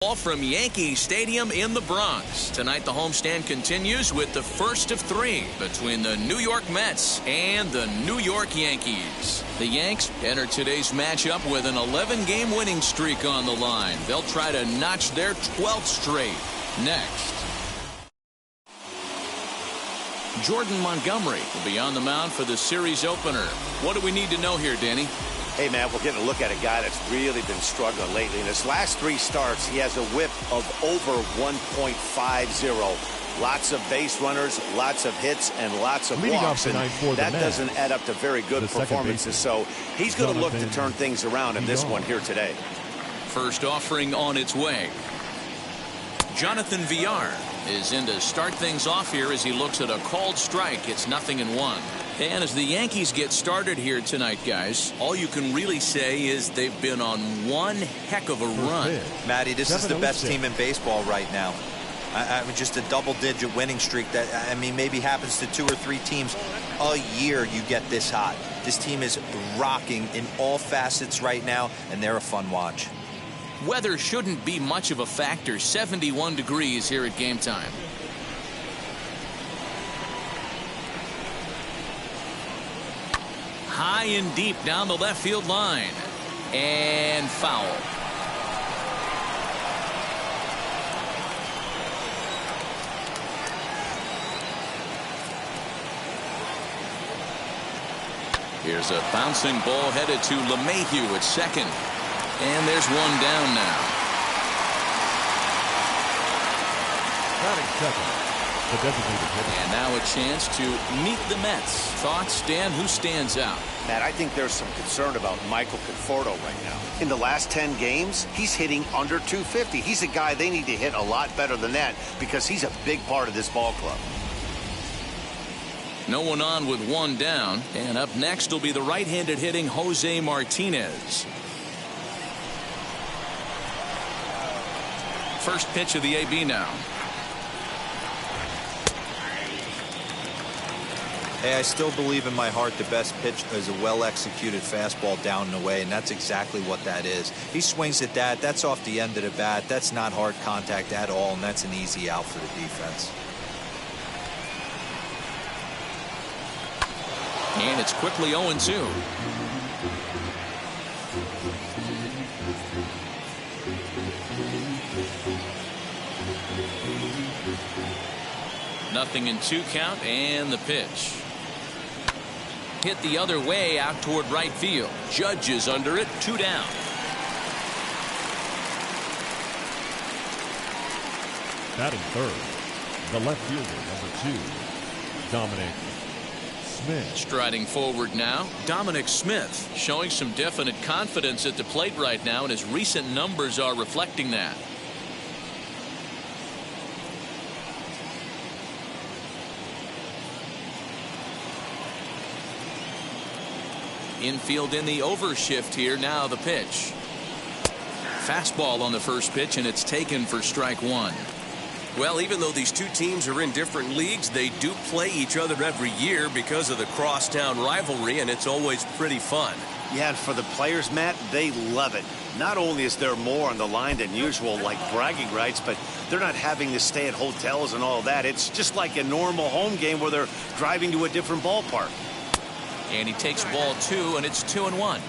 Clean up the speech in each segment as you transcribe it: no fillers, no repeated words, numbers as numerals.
All from Yankee Stadium in the Bronx. Tonight the homestand continues with the first of three between the New York Mets and the New York Yankees. The Yanks enter today's matchup with an 11-game winning streak on the line. They'll try to notch their 12th straight. Next, Jordan Montgomery will be on the mound for the series opener. What do we need to know here, Danny? Hey, man, we're getting a look at a guy that's really been struggling lately. In his last 3 starts, he has a whip of over 1.50. Lots of base runners, lots of hits, and lots of walks. And that doesn't add up to very good performances. So he's going to look to turn things around in this one here today. First offering on its way. Jonathan Villar is in to start things off here as he looks at a called strike. It's 0-1. And as the Yankees get started here tonight, guys, all you can really say is they've been on one heck of a run. Matty, this is the best team in baseball right now. I mean, just a double-digit winning streak that, I mean, maybe happens to 2 or 3 teams a year you get this hot. This team is rocking in all facets right now, and they're a fun watch. Weather shouldn't be much of a factor. 71 degrees here at game time. High and deep down the left field line. And foul. Here's a bouncing ball headed to LeMahieu at second. And there's one down now. And now a chance to meet the Mets. Thoughts, Dan? Who stands out? Matt, I think there's some concern about Michael Conforto right now. In the last 10 games, he's hitting under 250. He's a guy they need to hit a lot better than that because he's a big part of this ball club. No one on with one down. And up next will be the right-handed hitting Jose Martinez. First pitch of the AB now. Hey, I still believe in my heart the best pitch is a well-executed fastball down and away, and that's exactly what that is. He swings at that. That's off the end of the bat. That's not hard contact at all, and that's an easy out for the defense. And it's quickly 0-2. Nothing in 2 count, and the pitch. Hit the other way out toward right field. Judge is under it. 2 down. Batting third, the left fielder, number 2, Dominic Smith. Striding forward now, Dominic Smith showing some definite confidence at the plate right now, and his recent numbers are reflecting that. Infield in the overshift here. Now the pitch. Fastball on the first pitch, and it's taken for strike 1. Well, even though these 2 teams are in different leagues, they do play each other every year because of the crosstown rivalry, and it's always pretty fun. Yeah, and for the players, Matt, they love it. Not only is there more on the line than usual, like bragging rights, but they're not having to stay at hotels and all that. It's just like a normal home game where they're driving to a different ballpark. And he takes ball 2, and it's 2-1.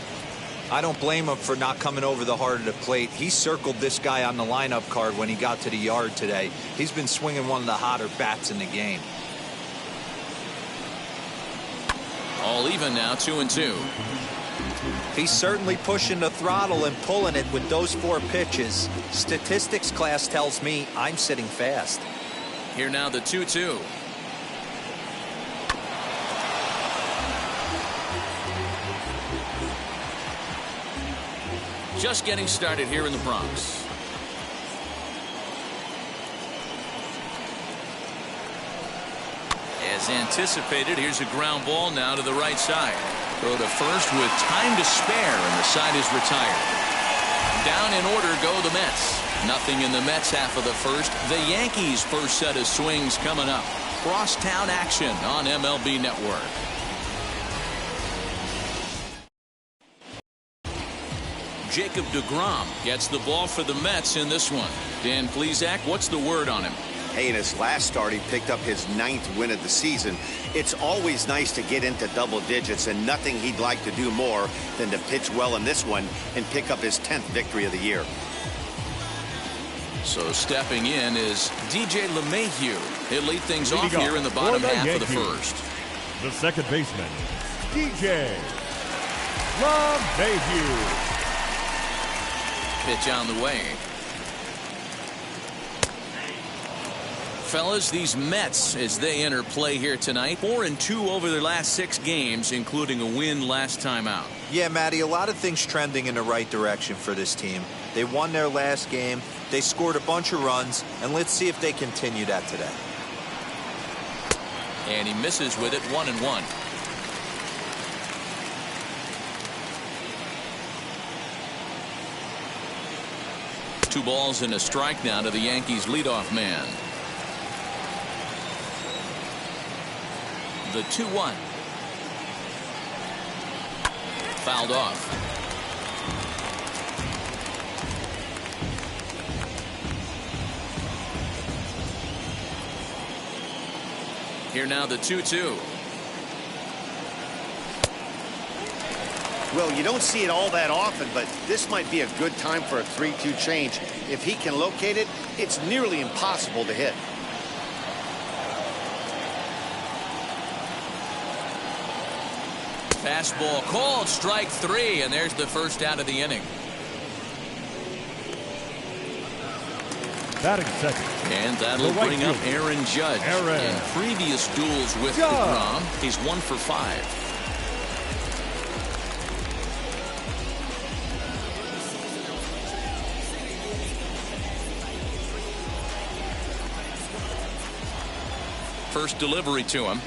I don't blame him for not coming over the heart of the plate. He circled this guy on the lineup card when he got to the yard today. He's been swinging one of the hotter bats in the game. All even now, 2-2. He's certainly pushing the throttle and pulling it with those 4 pitches. Statistics class tells me I'm sitting fast. Here now the 2-2. Just getting started here in the Bronx. As anticipated, here's a ground ball now to the right side. Throw to first with time to spare, and the side is retired. Down in order go the Mets. Nothing in the Mets half of the first. The Yankees' first set of swings coming up. Crosstown action on MLB Network. Jacob deGrom gets the ball for the Mets in this one. Dan Plesac, what's the word on him? Hey, in his last start, he picked up his 9th win of the season. It's always nice to get into double digits, and nothing he'd like to do more than to pitch well in this one and pick up his 10th victory of the year. So stepping in is DJ LeMahieu. He'll lead things off here in the bottom half of the first. The second baseman, DJ LeMahieu. Pitch on the way. Fellas, these Mets, as they enter play here tonight, 4-2 over their last 6 games, including a win last time out. Yeah, Matty, a lot of things trending in the right direction for this team. They won their last game, they scored a bunch of runs, and let's see if they continue that today. And he misses with it, 1-1. Two balls and a strike now to the Yankees leadoff man. The 2-1. Fouled off. Here now the 2-2. Well, you don't see it all that often, but this might be a good time for a 3-2 change. If he can locate it, it's nearly impossible to hit. Fastball called, strike 3, and there's the first out of the inning. Batting second. And that'll bring up Aaron Judge. In previous duels with deGrom, he's 1 for 5. First delivery to him.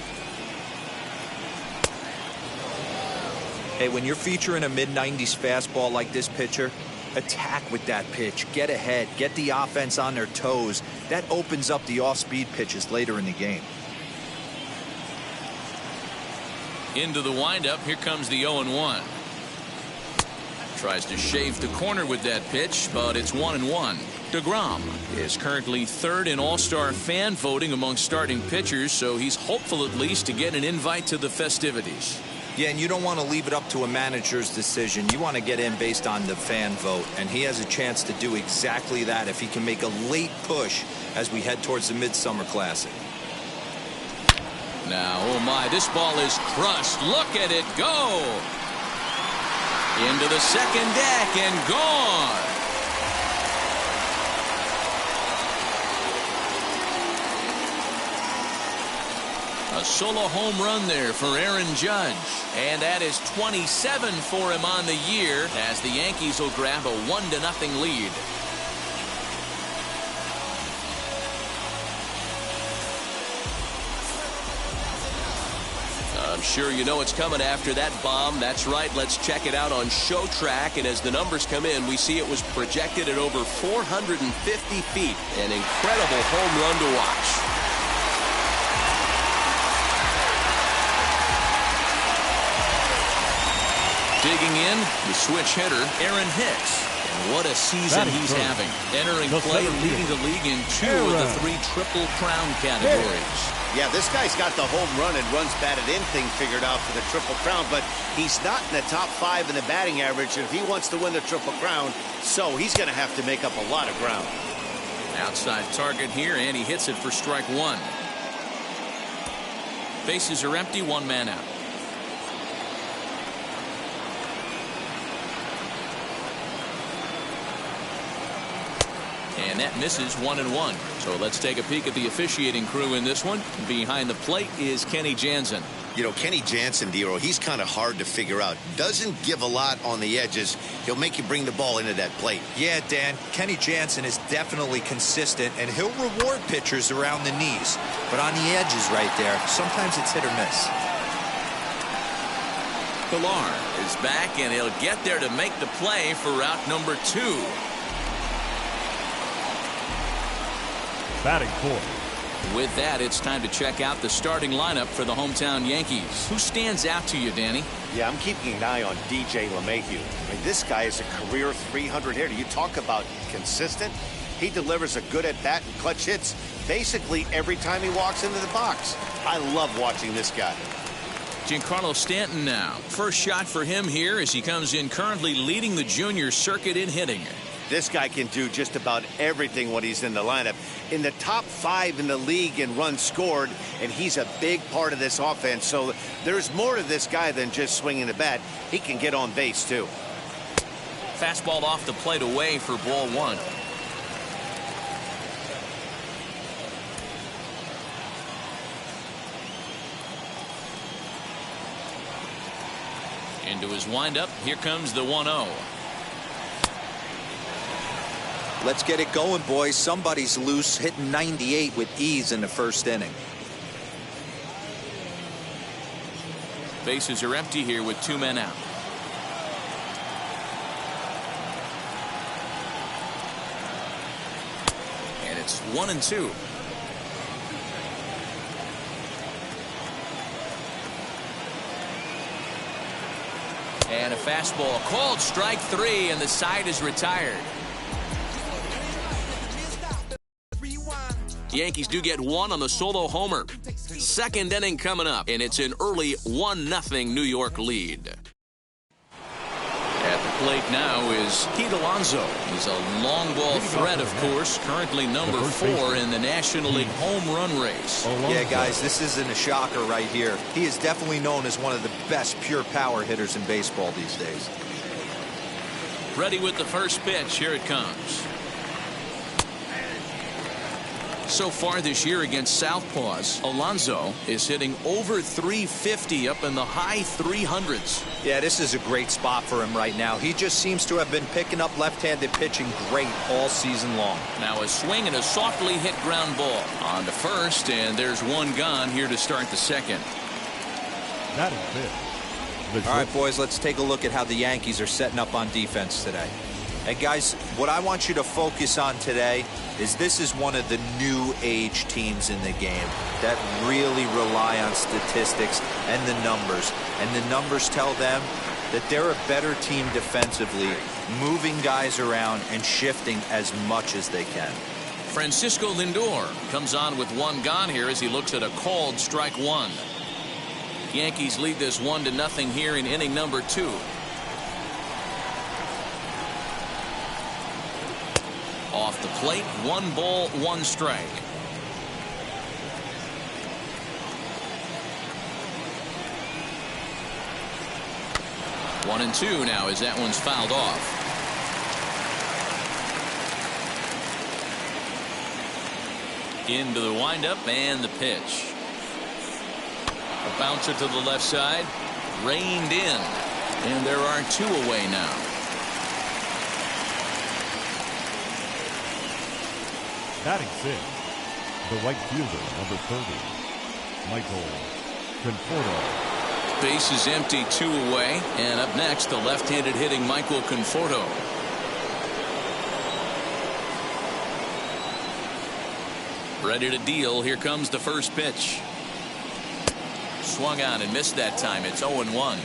Hey, when you're featuring a mid-90s fastball like this pitcher, attack with that pitch. Get ahead. Get the offense on their toes. That opens up the off-speed pitches later in the game. Into the windup. Here comes the 0-1. Tries to shave the corner with that pitch, but it's 1-1. deGrom is currently 3rd in All-Star fan voting among starting pitchers, so he's hopeful at least to get an invite to the festivities. Yeah, and you don't want to leave it up to a manager's decision. You want to get in based on the fan vote, and he has a chance to do exactly that if he can make a late push as we head towards the Midsummer Classic. Now, oh my, this ball is crushed. Look at it go. Into the second deck and gone. A solo home run there for Aaron Judge. And that is 27 for him on the year as the Yankees will grab a 1-0 lead. I'm sure you know it's coming after that bomb. That's right. Let's check it out on Show Track. And as the numbers come in, we see it was projected at over 450 feet. An incredible home run to watch. Digging in, the switch hitter, Aaron Hicks. And what a season he's having. Entering play, leading the league in 2 of the 3 Triple Crown categories. Yeah, this guy's got the home run and runs batted in thing figured out for the Triple Crown, but he's not in the top 5 in the batting average if he wants to win the Triple Crown, so he's going to have to make up a lot of ground. Outside target here, and he hits it for strike 1. Bases are empty, 1 man out. And that misses 1-1. So let's take a peek at the officiating crew in this one. Behind the plate is Kenny Jansen. You know, Kenny Jansen, D-Roll, he's kind of hard to figure out. Doesn't give a lot on the edges. He'll make you bring the ball into that plate. Yeah, Dan, Kenny Jansen is definitely consistent, and he'll reward pitchers around the knees. But on the edges right there, sometimes it's hit or miss. Pilar is back, and he'll get there to make the play for route number 2. Batting fourth, With that, it's time to check out the starting lineup for the hometown Yankees. Who stands out to you, Danny? Yeah, I'm keeping an eye on DJ LeMahieu. I mean, this guy is a career 300 hitter. You talk about consistent. He delivers a good at-bat and clutch hits basically every time he walks into the box. I love watching this guy. Giancarlo Stanton now. First shot for him here as he comes in currently leading the junior circuit in hitting. This guy can do just about everything when he's in the lineup. In the top 5 in the league in runs scored, and he's a big part of this offense. So there's more to this guy than just swinging the bat. He can get on base, too. Fastball off the plate away for ball 1. Into his windup. Here comes the 1-0. Let's get it going, boys. Somebody's loose, hitting 98 with ease in the first inning. Bases are empty here with 2 men out. And it's 1-2. And a fastball called strike 3, and the side is retired. Yankees do get 1 on the solo homer. Second inning coming up, and it's an early 1-0 New York lead. At the plate now is Pete Alonso. He's a long ball threat, of course, currently number 4 in the National League home run race. Yeah, guys, this isn't a shocker right here. He is definitely known as one of the best pure power hitters in baseball these days. Ready with the first pitch. Here it comes. So far this year against Southpaws, Alonso is hitting over 350 up in the high 300s. Yeah, this is a great spot for him right now. He just seems to have been picking up left-handed pitching great all season long. Now a swing and a softly hit ground ball. On to first, and there's 1 gone here to start the second. That is it. All right, boys, let's take a look at how the Yankees are setting up on defense today. And guys, what I want you to focus on today is this is one of the new age teams in the game that really rely on statistics and the numbers. And the numbers tell them that they're a better team defensively, moving guys around and shifting as much as they can. Francisco Lindor comes on with 1 gone here as he looks at a called strike 1. Yankees lead this 1-0 here in inning number 2. Off the plate, 1 ball, 1 strike. One and 2 now as that one's fouled off. Into the windup and the pitch. A bouncer to the left side, reined in, and there are 2 away now. Batting 6th, the right fielder, number 30, Michael Conforto. Base is empty, 2 away, and up next the left-handed hitting Michael Conforto. Ready to deal. Here comes the first pitch. Swung on and missed that time. It's 0-1.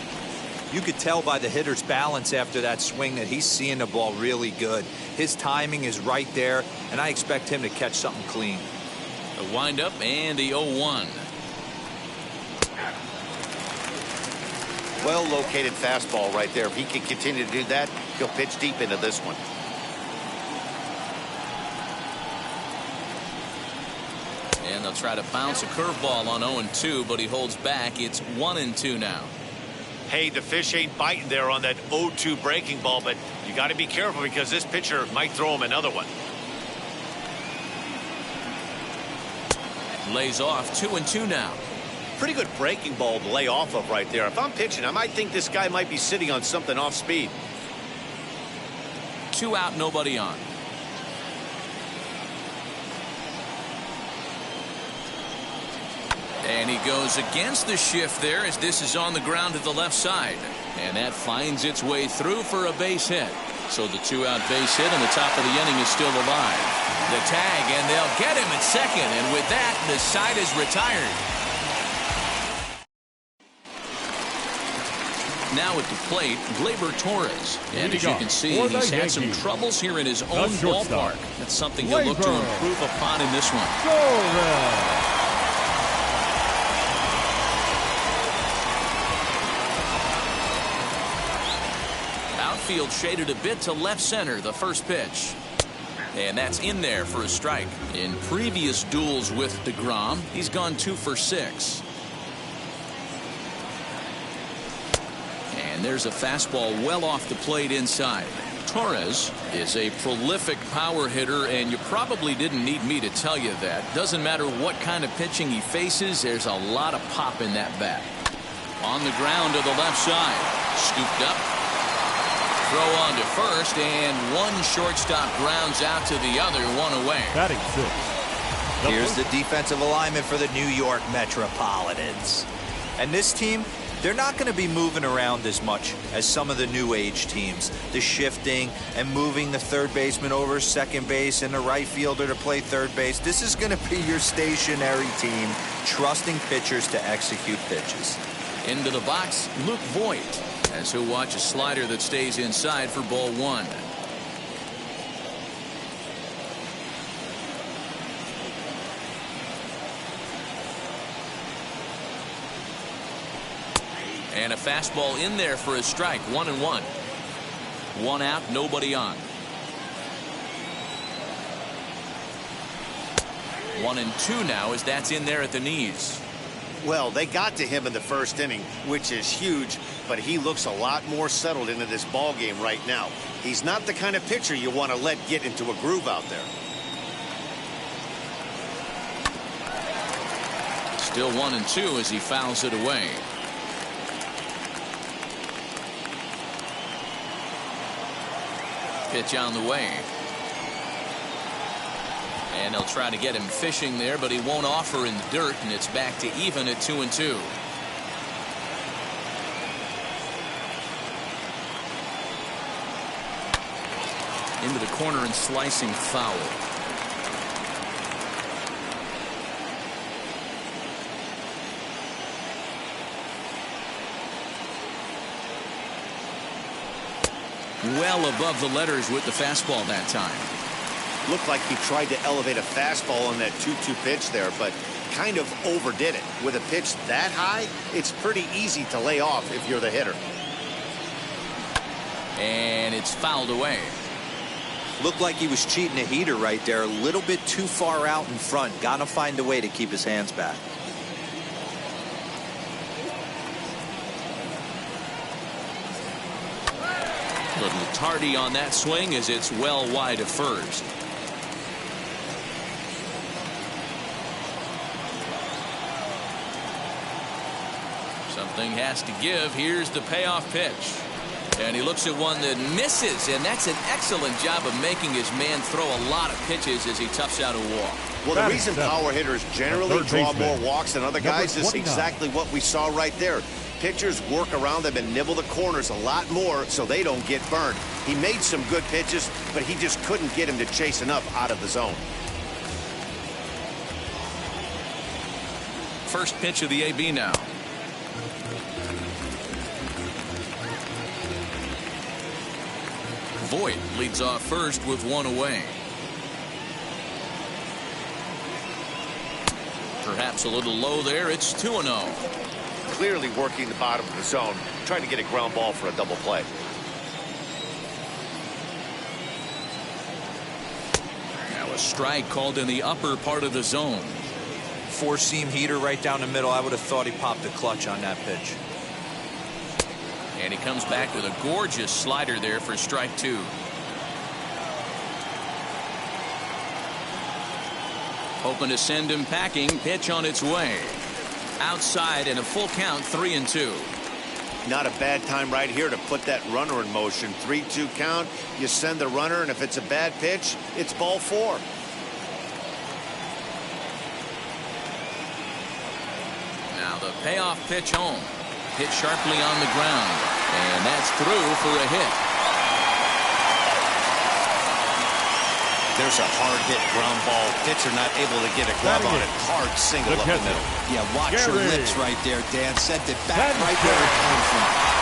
You could tell by the hitter's balance after that swing that he's seeing the ball really good. His timing is right there, and I expect him to catch something clean. The windup and the 0-1. Well located fastball right there. If he can continue to do that, he'll pitch deep into this one. And they'll try to bounce a curveball on 0-2, but he holds back. It's 1-2 now. Hey, the fish ain't biting there on that 0-2 breaking ball, but you got to be careful because this pitcher might throw him another one. Lays off. 2-2 now. Pretty good breaking ball to lay off of right there. If I'm pitching, I might think this guy might be sitting on something off speed. 2 out, nobody on. And he goes against the shift there as this is on the ground to the left side. And that finds its way through for a base hit. So the 2-out base hit on the top of the inning is still alive. The tag, and they'll get him at second. And with that, the side is retired. Now at the plate, Gleyber Torres. And as you can see, he's had some troubles here in his own ballpark. That's something he'll look to improve upon in this one. Outfield shaded a bit to left center, the first pitch. And that's in there for a strike. In previous duels with DeGrom, he's gone 2 for 6. And there's a fastball well off the plate inside. Torres is a prolific power hitter, and you probably didn't need me to tell you that. Doesn't matter what kind of pitching he faces, there's a lot of pop in that bat. On the ground to the left side. Scooped up. Throw on to first, and one shortstop grounds out to the other, 1 away. Batting 6. Here's the defensive alignment for the New York Metropolitans. And this team, they're not going to be moving around as much as some of the new age teams. The shifting and moving the third baseman over second base and the right fielder to play third base. This is going to be your stationary team, trusting pitchers to execute pitches. Into the box, Luke Voigt, as he'll watch a slider that stays inside for ball 1. And a fastball in there for a strike. 1-1. 1 out, nobody on. 1-2 now as that's in there at the knees. Well, they got to him in the first inning, which is huge, but he looks a lot more settled into this ball game right now. He's not the kind of pitcher you want to let get into a groove out there. Still 1-2 as he fouls it away. Pitch on the way. And they'll try to get him fishing there, but he won't offer in the dirt, and it's back to even at 2-2. Into the corner and slicing foul. Well above the letters with the fastball that time. Looked like he tried to elevate a fastball on that 2-2 pitch there, but kind of overdid it. With a pitch that high, it's pretty easy to lay off if you're the hitter. And it's fouled away. Looked like he was cheating a heater right there. A little bit too far out in front. Got to find a way to keep his hands back. A little tardy on that swing as it's well wide of first. Something has to give. Here's the payoff pitch. And he looks at one that misses, and that's an excellent job of making his man throw a lot of pitches as he toughs out a walk. Well, the reason power hitters generally draw more walks than other guys is exactly what we saw right there. Pitchers work around them and nibble the corners a lot more so they don't get burned. He made some good pitches, but he just couldn't get him to chase enough out of the zone. First pitch of the AB now. Voigt leads off first with 1 away. Perhaps a little low there. It's 2-0. Clearly working the bottom of the zone, trying to get a ground ball for a double play. Now a strike called in the upper part of the zone. Four-seam heater right down the middle. I would have thought he popped a clutch on that pitch. And he comes back with a gorgeous slider there for strike 2. Hoping to send him packing. Pitch on its way. Outside and a full count, 3-2. Not a bad time right here to put that runner in motion. 3-2 count. You send the runner, and if it's a bad pitch, it's ball 4. Now the payoff pitch home. Hit sharply on the ground. And that's through for a hit. There's a hard hit ground ball. Pitcher not able to get a glove on it. Hard single up the middle. Yeah, watch your lips right there, Dan. Sent it back right where it came from.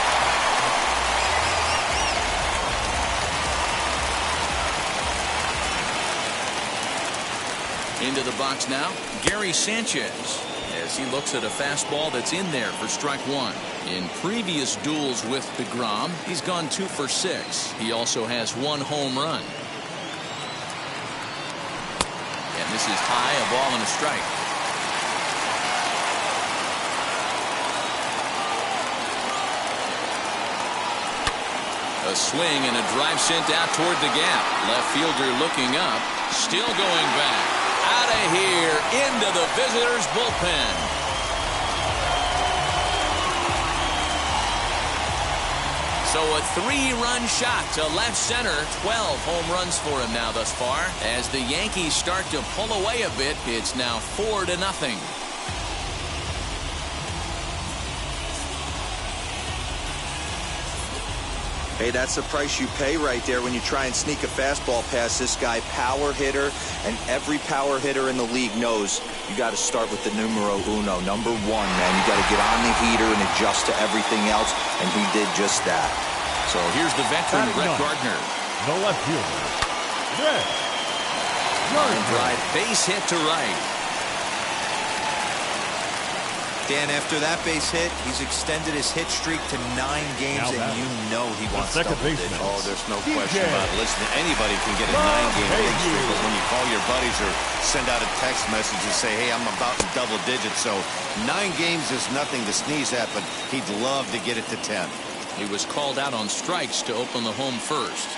Into the box now, Gary Sanchez, as he looks at a fastball that's in there for strike one. In previous duels with DeGrom, he's gone 2 for 6. He also has 1 home run. And this is high, a ball and a strike. A swing and a drive sent out toward the gap. Left fielder looking up, still going back. Out of here, into the visitors' bullpen. So a 3-run shot to left center. 12 home runs for him now thus far. As the Yankees start to pull away a bit, it's now 4-0. Hey, that's the price you pay right there when you try and sneak a fastball past this guy. Power hitter, and every power hitter in the league knows you got to start with the numero uno, number 1, man. You got to get on the heater and adjust to everything else, and he did just that. So here's the veteran, Brett Gardner. The left fielder, Brett Line drive, base hit to right. Dan, after that base hit, he's extended his hit streak to 9 games, and you know he wants double digits. Oh, there's no question about it. Listen, anybody can get a 9-game hitting streak, but when you call your buddies or send out a text message and say, hey, I'm about to double digits, so 9 games is nothing to sneeze at, but he'd love to get it to 10. He was called out on strikes to open the home first.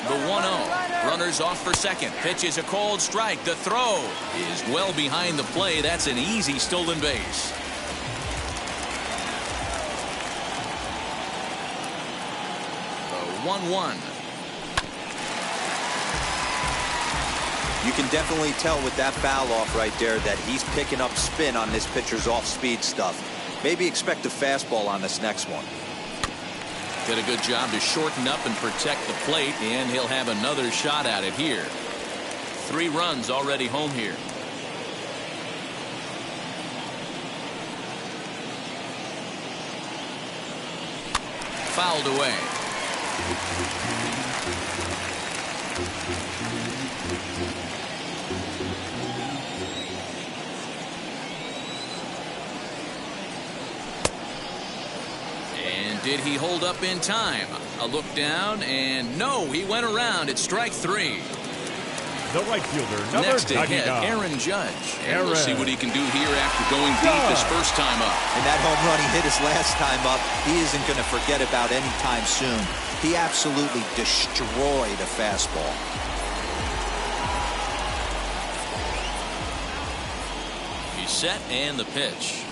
The 1-0. Runners off for second. Pitch is a cold strike. The throw is well behind the play. That's an easy stolen base. The 1-1. You can definitely tell with that foul off right there that he's picking up spin on this pitcher's off-speed stuff. Maybe expect a fastball on this next one. Did a good job to shorten up and protect the plate, and he'll have another shot at it here. 3 runs already home here. Fouled away. Did he hold up in time? A look down, and no, he went around. It's strike 3. The right fielder, number Next to hit, Aaron Judge. And we'll see what he can do here after going deep his first time up. And that home run he hit his last time up, he isn't going to forget about any time soon. He absolutely destroyed a fastball. He's set, and the pitch.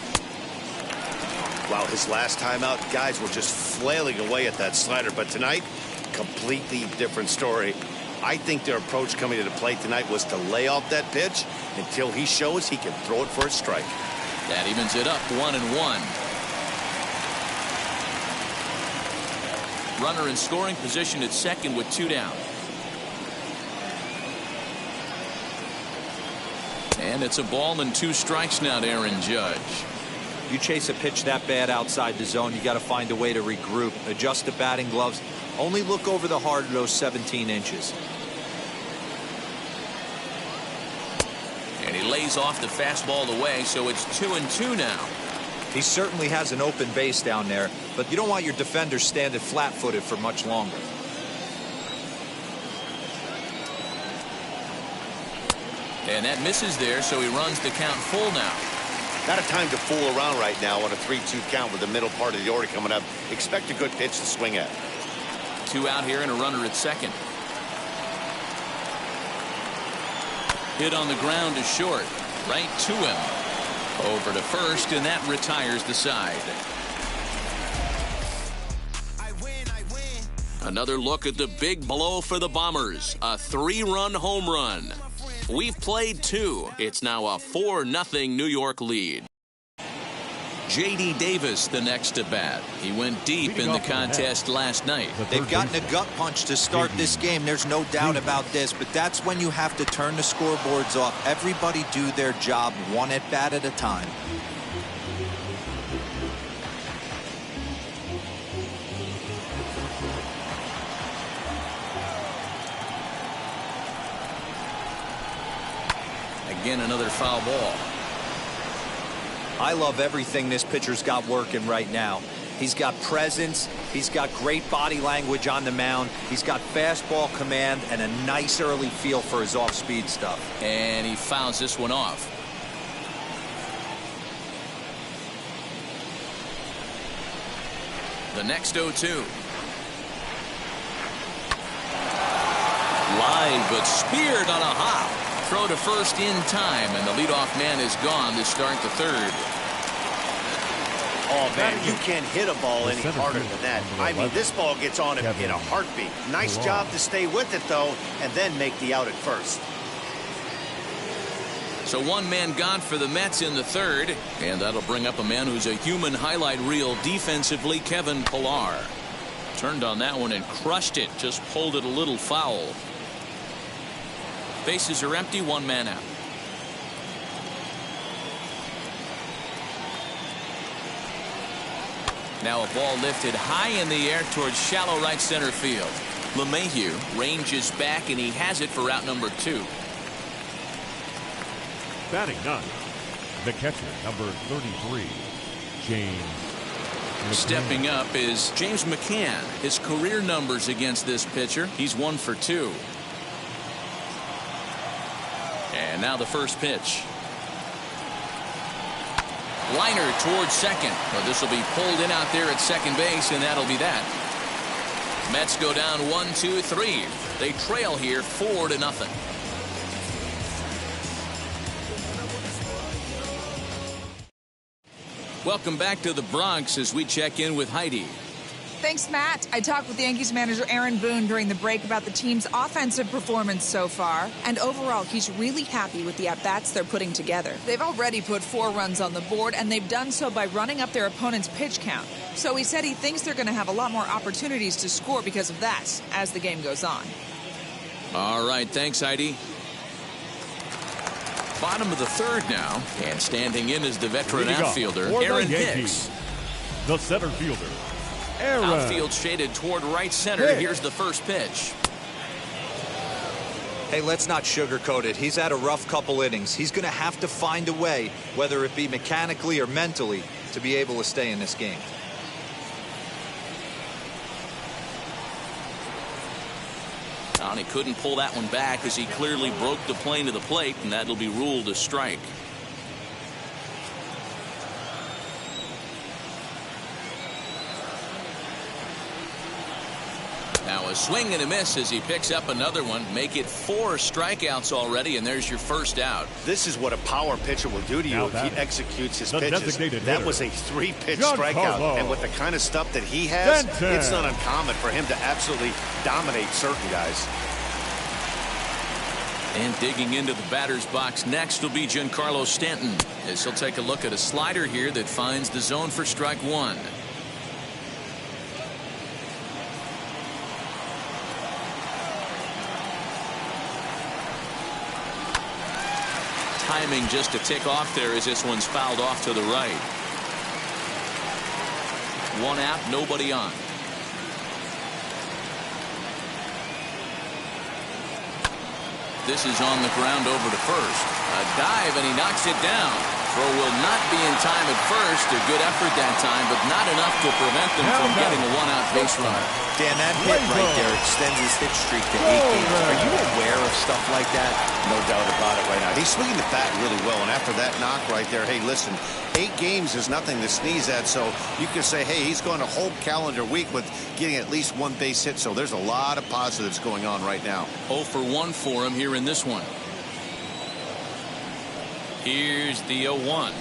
Wow, his last time out, guys were just flailing away at that slider. But tonight, completely different story. I think their approach coming to the plate tonight was to lay off that pitch until he shows he can throw it for a strike. That evens it up 1-1. Runner in scoring position at second with 2 down. And it's a ball and 2 strikes now to Aaron Judge. You chase a pitch that bad outside the zone, you got to find a way to regroup, adjust the batting gloves, only look over the heart of those 17 inches. And he lays off the fastball away, so it's 2-2 now. He certainly has an open base down there, but you don't want your defender standing flat-footed for much longer. And that misses there, so he runs the count full now. Not a time to fool around right now on a 3-2 count with the middle part of the order coming up. Expect a good pitch to swing at. 2 out here and a runner at second. Hit on the ground to short. Right to him. Over to first, and that retires the side. Another look at the big blow for the Bombers. A 3-run home run. We've played 2. It's now a 4-0 New York lead. J.D. Davis the next to bat. He went deep in the contest last night. They've gotten a gut punch to start this game. There's no doubt about this, but that's when you have to turn the scoreboards off. Everybody do their job one at bat at a time. Again, another foul ball. I love everything this pitcher's got working right now. He's got presence. He's got great body language on the mound. He's got fastball command and a nice early feel for his off-speed stuff. And he fouls this one off. The next 0-2. Line, but speared on a hop. Throw to first in time, and the leadoff man is gone to start the third. Oh, man, you can't hit a ball any harder than that. I mean, this ball gets on him in a heartbeat. Nice job to stay with it, though, and then make the out at first. So one man gone for the Mets in the third, and that'll bring up a man who's a human highlight reel defensively, Kevin Pillar. Turned on that one and crushed it, just pulled it a little foul. Bases are empty, one man out. Now a ball lifted high in the air towards shallow right center field. LeMahieu ranges back, and he has it for out number 2. Batting ninth, the catcher, number 33, James McCann. Stepping up is James McCann. His career numbers against this pitcher, he's 1 for 2. And now the first pitch. Liner towards second. Well, this will be pulled in out there at second base, and that'll be that. Mets go down 1-2-3. They trail here 4-0. Welcome back to the Bronx as we check in with Heidi. Thanks, Matt. I talked with Yankees manager Aaron Boone during the break about the team's offensive performance so far, and overall, he's really happy with the at-bats they're putting together. They've already put 4 runs on the board, and they've done so by running up their opponent's pitch count. So he said he thinks they're going to have a lot more opportunities to score because of that as the game goes on. All right, thanks, Heidi. Bottom of the third now, and standing in is the veteran outfielder, Aaron Hicks. The center fielder, Aaron. Outfield shaded toward right center. Hicks. Here's the first pitch. Hey, let's not sugarcoat it. He's had a rough couple innings. He's going to have to find a way, whether it be mechanically or mentally, to be able to stay in this game. And he couldn't pull that one back as he clearly broke the plane to the plate, and that'll be ruled a strike. Now a swing and a miss as he picks up another one. Make it 4 strikeouts already, and there's your first out. This is what a power pitcher will do to you if he executes his pitches. That was a 3-pitch strikeout, and with the kind of stuff that he has, it's not uncommon for him to absolutely dominate certain guys. And digging into the batter's box next will be Giancarlo Stanton, as he'll take a look at a slider here that finds the zone for strike 1. Timing just to tick off there as this one's fouled off to the right. 1 out, nobody on. This is on the ground over to first. A dive, and he knocks it down. Throw will not be in time at first. A good effort that time, but not enough to prevent them from getting a 1-out base runner. Dan, that hit right there extends his hit streak to 8 games. Are you aware of stuff like that? No doubt about it right now. He's swinging the bat really well, and after that knock right there, hey, listen, 8 games is nothing to sneeze at, so you can say, hey, he's going a whole calendar week with getting at least 1 base hit, so there's a lot of positives going on right now. 0 for 1 for him here in this one. Here's the 0-1.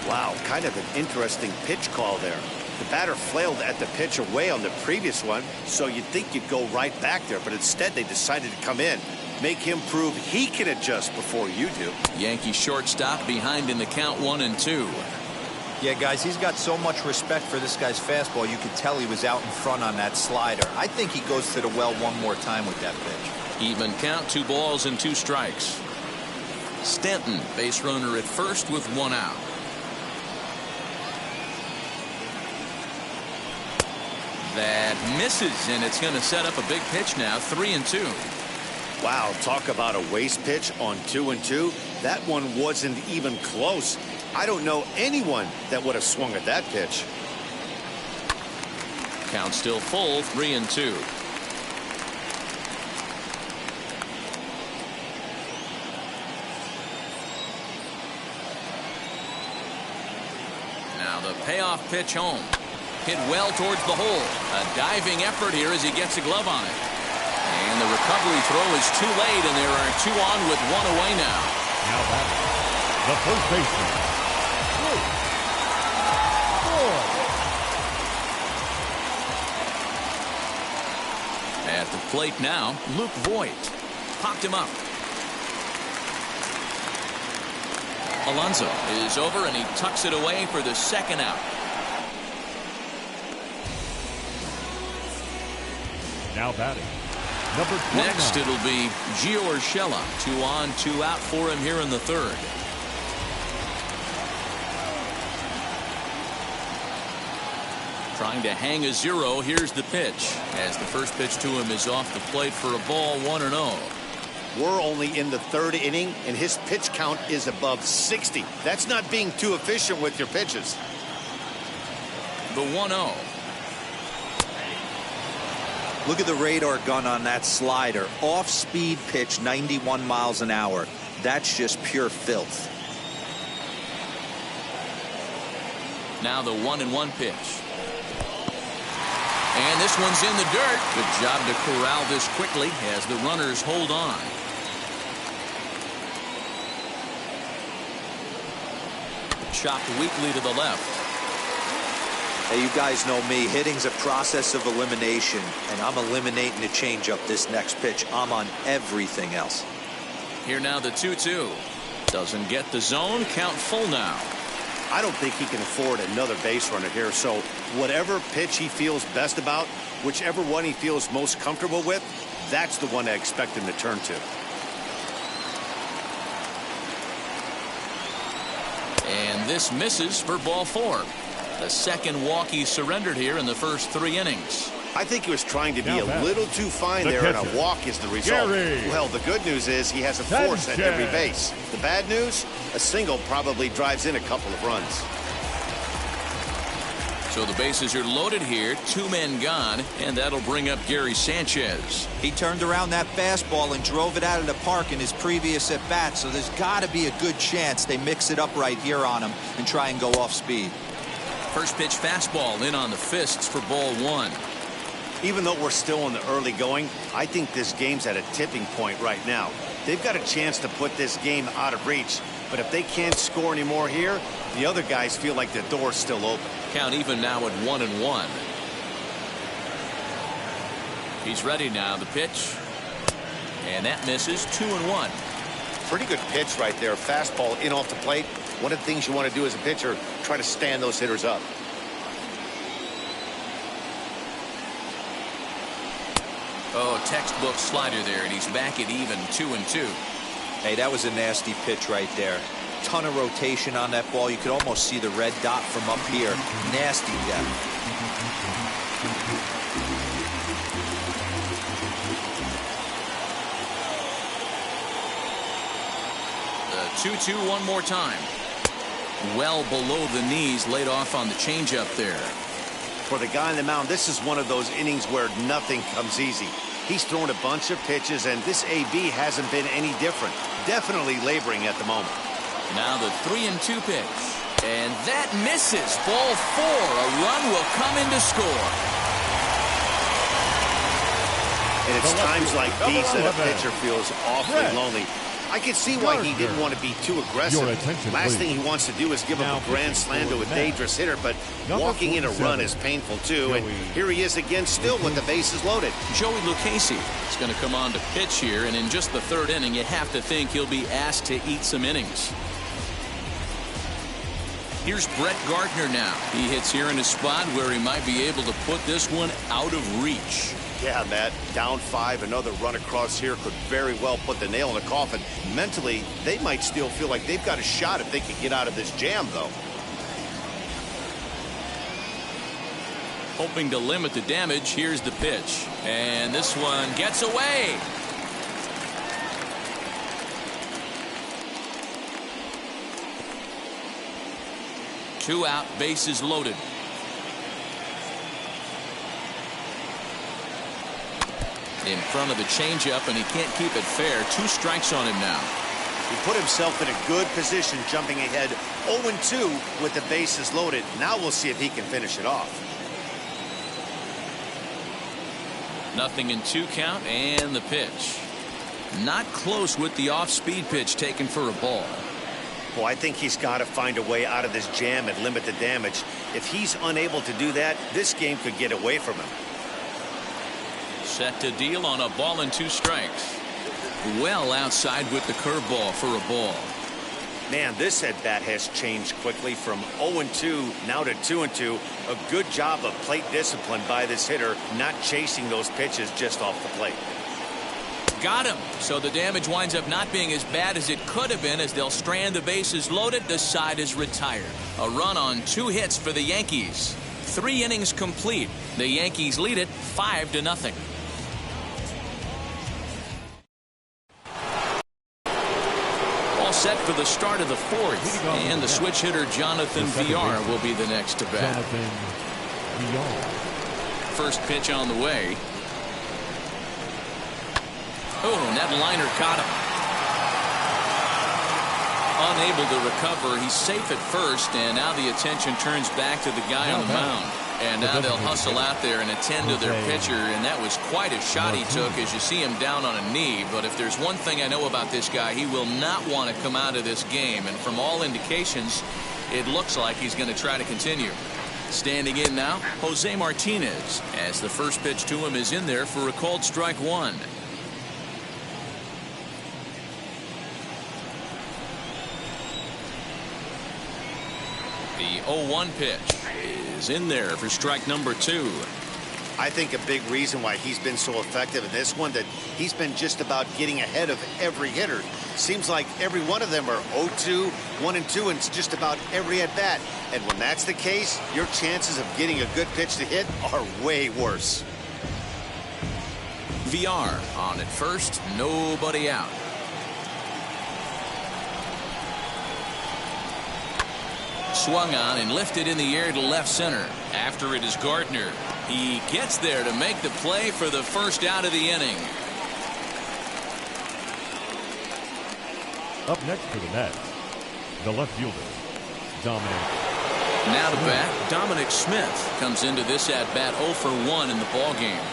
Wow, kind of an interesting pitch call there. The batter flailed at the pitch away on the previous one, so you'd think you'd go right back there, but instead they decided to come in. Make him prove he can adjust before you do. Yankee shortstop behind in the count 1-2. Yeah, guys, he's got so much respect for this guy's fastball. You could tell he was out in front on that slider. I think he goes to the well one more time with that pitch. Even count, 2 balls and 2 strikes. Stanton, base runner at first with 1 out. That misses, and it's going to set up a big pitch now, 3-2. Wow, talk about a waste pitch on 2-2. That one wasn't even close. I don't know anyone that would have swung at that pitch. Count still full, 3-2. Now the payoff pitch home. Hit well towards the hole. A diving effort here as he gets a glove on it. And the recovery throw is too late, and there are 2 on with 1 away now. Now back, the first baseman, 3, 4. At the plate now, Luke Voigt. Popped him up. Alonso is over, and he tucks it away for the 2nd out. Now batting, number 29. Next, it'll be Gio Urshela. 2 on, 2 out for him here in the 3rd. Trying to hang a 0. Here's the pitch. As the first pitch to him is off the plate for a ball, 1-0. We're only in the 3rd inning, and his pitch count is above 60. That's not being too efficient with your pitches. The 1-0. Look at the radar gun on that slider. Off-speed pitch, 91 miles an hour. That's just pure filth. Now the 1-1 pitch. And this one's in the dirt. Good job to corral this quickly as the runners hold on. Chopped weakly to the left. Hey, you guys know me. Hitting's a process of elimination, and I'm eliminating the changeup this next pitch. I'm on everything else. Here now the 2-2. Doesn't get the zone. Count full now. I don't think he can afford another base runner here, so whatever pitch he feels best about, whichever one he feels most comfortable with, that's the one I expect him to turn to. And this misses for ball 4. The 2nd walk he surrendered here in the first 3 innings. I think he was trying to be a little too fine there, and a walk is the result. Well, the good news is he has a force at every base. The bad news, a single probably drives in a couple of runs. So the bases are loaded here, 2 men gone, and that'll bring up Gary Sanchez. He turned around that fastball and drove it out of the park in his previous at-bat, so there's got to be a good chance they mix it up right here on him and try and go off speed. First pitch fastball in on the fists for ball 1. Even though we're still in the early going, I think this game's at a tipping point right now. They've got a chance to put this game out of reach, but if they can't score anymore here, the other guys feel like the door's still open. Count even now at 1-1. He's ready now. The pitch, and that misses. 2-1. Pretty good pitch right there. Fastball in off the plate. One of the things you want to do as a pitcher, try to stand those hitters up. Oh, textbook slider there, and he's back at even 2-2. Hey, that was a nasty pitch right there. Ton of rotation on that ball. You could almost see the red dot from up here. Nasty depth. The 2-2 one more time. Well below the knees, laid off on the changeup there. For the guy on the mound, this is one of those innings where nothing comes easy. He's thrown a bunch of pitches, and this AB hasn't been any different. Definitely laboring at the moment. Now the 3-2 pitch. And that misses. Ball 4. A run will come in to score. And it's times like these that a pitcher feels awfully lonely. I can see why he didn't want to be too aggressive. Last thing he wants to do is give up a grand slam to a dangerous hitter, but walking in a run is painful too. And here he is again, still with the bases loaded. Joey Lucchesi is going to come on to pitch here, and in just the third inning, you have to think he'll be asked to eat some innings. Here's Brett Gardner now. He hits here in a spot where he might be able to put this one out of reach. Yeah, Matt, down 5, another run across here could very well put the nail in the coffin. Mentally, they might still feel like they've got a shot if they can get out of this jam, though. Hoping to limit the damage, here's the pitch. And this one gets away. Two out, bases loaded. In front of the changeup, and he can't keep it fair. 2 strikes on him now. He put himself in a good position, jumping ahead 0-2 with the bases loaded. Now we'll see if he can finish it off. Nothing in 2 count, and the pitch. Not close with the off-speed pitch taken for a ball. Well, I think he's got to find a way out of this jam and limit the damage. If he's unable to do that, this game could get away from him. Set to deal on a ball and 2 strikes. Well outside with the curveball for a ball. Man, this at-bat has changed quickly from 0-2 now to 2-2. A good job of plate discipline by this hitter, not chasing those pitches just off the plate. Got him. So the damage winds up not being as bad as it could have been, as they'll strand the bases loaded. The side is retired. A run on 2 hits for the Yankees. 3 innings complete. The Yankees lead it 5-0. All set for the start of the 4th, and the switch hitter Jonathan VR will be the next to bat. First pitch on the way. Oh, and that liner caught him. Unable to recover. He's safe at first, and now the attention turns back to the guy on the mound. And now they'll hustle out there and attend to their pitcher, and that was quite a shot he took as you see him down on a knee. But if there's one thing I know about this guy, he will not want to come out of this game. And from all indications, it looks like he's going to try to continue. Standing in now, Jose Martinez, as the first pitch to him is in there for a called strike 1. The 0-1 pitch is in there for strike number 2. I think a big reason why he's been so effective in this one, that he's been just about getting ahead of every hitter. Seems like every one of them are 0-2, 1-2, and it's just about every at bat. And when that's the case, your chances of getting a good pitch to hit are way worse. VR on at first, nobody out. Swung on and lifted in the air to left center. After it is Gardner. He gets there to make the play for the first out of the inning. Up next for the Mets, the left fielder, Dominic. Now to bat, Dominic Smith comes into this at bat 0 for 1 in the ball game.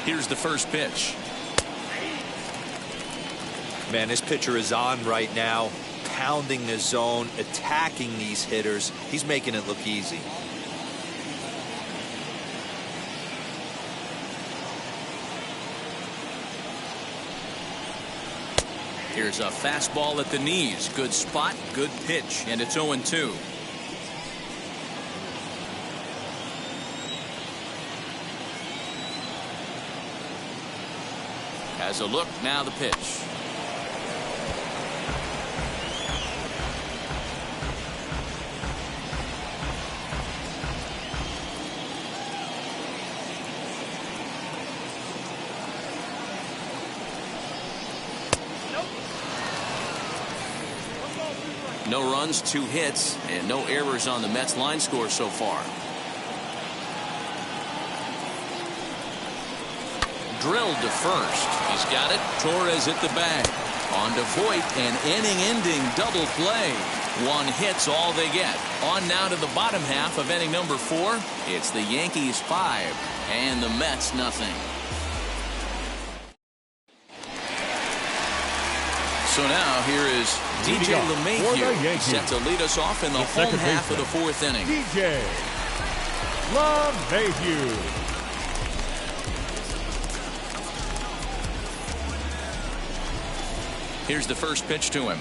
Here's the first pitch. Man, this pitcher is on right now, pounding the zone, attacking these hitters. He's making it look easy. Here's a fastball at the knees. Good spot, good pitch, and it's 0-2. Has a look, now the pitch. No runs, 2 hits, and no errors on the Mets line score so far. Drilled to first. He's got it. Torres at the bag. On to Voit, an inning-ending double play. 1 hit's all they get. On now to the bottom half of inning number 4. It's the Yankees 5 and the Mets nothing. So now here is DJ LeMahieu, set to lead us off in the home half of the fourth inning. DJ LeMahieu. Here's the first pitch to him.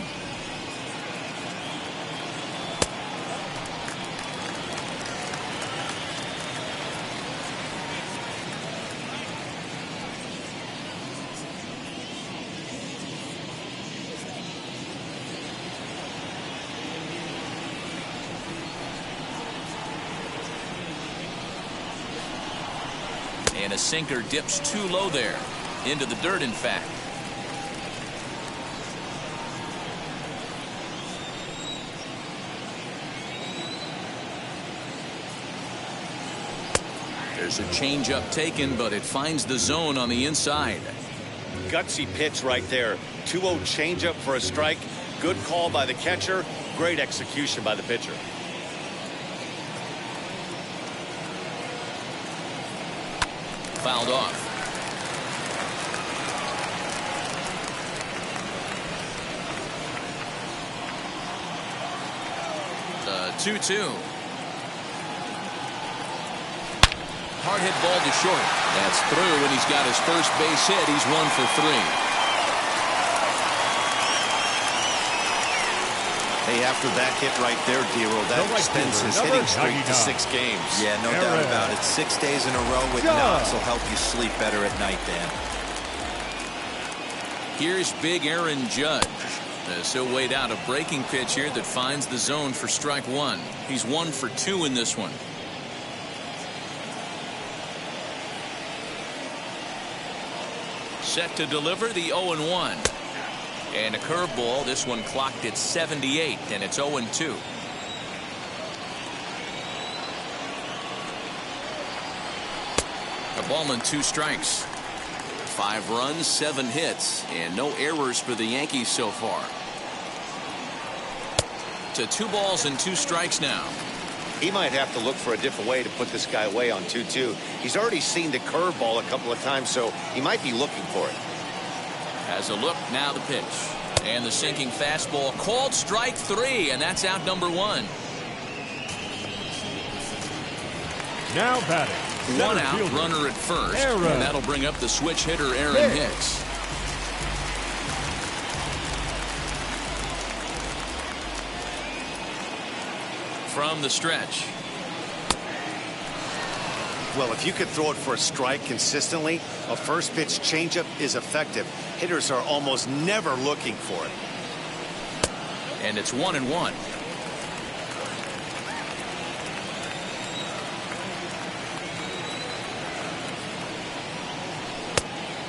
And a sinker dips too low there. Into the dirt, in fact. There's a changeup taken, but it finds the zone on the inside. Gutsy pitch right there. 2-0 changeup for a strike. Good call by the catcher. Great execution by the pitcher. Fouled off. The 2-2. Hard hit ball to short. That's through, and he's got his first base hit. He's 1 for 3. Hey, after that hit right there, Dero, that extends his hitting streak to 6 games. Yeah, no doubt about it. 6 days in a row with knocks will help you sleep better at night, Dan. Here's big Aaron Judge. He'll wait out a breaking pitch here that finds the zone for strike 1. He's 1 for 2 in this one. Set to deliver the 0-1. And a curveball. This one clocked at 78, and it's 0-2. A ball and 2 strikes. 5 runs, 7 hits, and no errors for the Yankees so far. To 2 balls and 2 strikes now. He might have to look for a different way to put this guy away on 2-2. He's already seen the curveball a couple of times, so he might be looking for it. Has a look, now the pitch. And the sinking fastball called strike 3, and that's out number 1. Now batting. 1 out, fielder. Runner at first. Aaron. And that'll bring up the switch hitter, Aaron Hicks. From the stretch. Well, if you could throw it for a strike consistently, a first pitch changeup is effective. Hitters are almost never looking for it. And it's 1-1.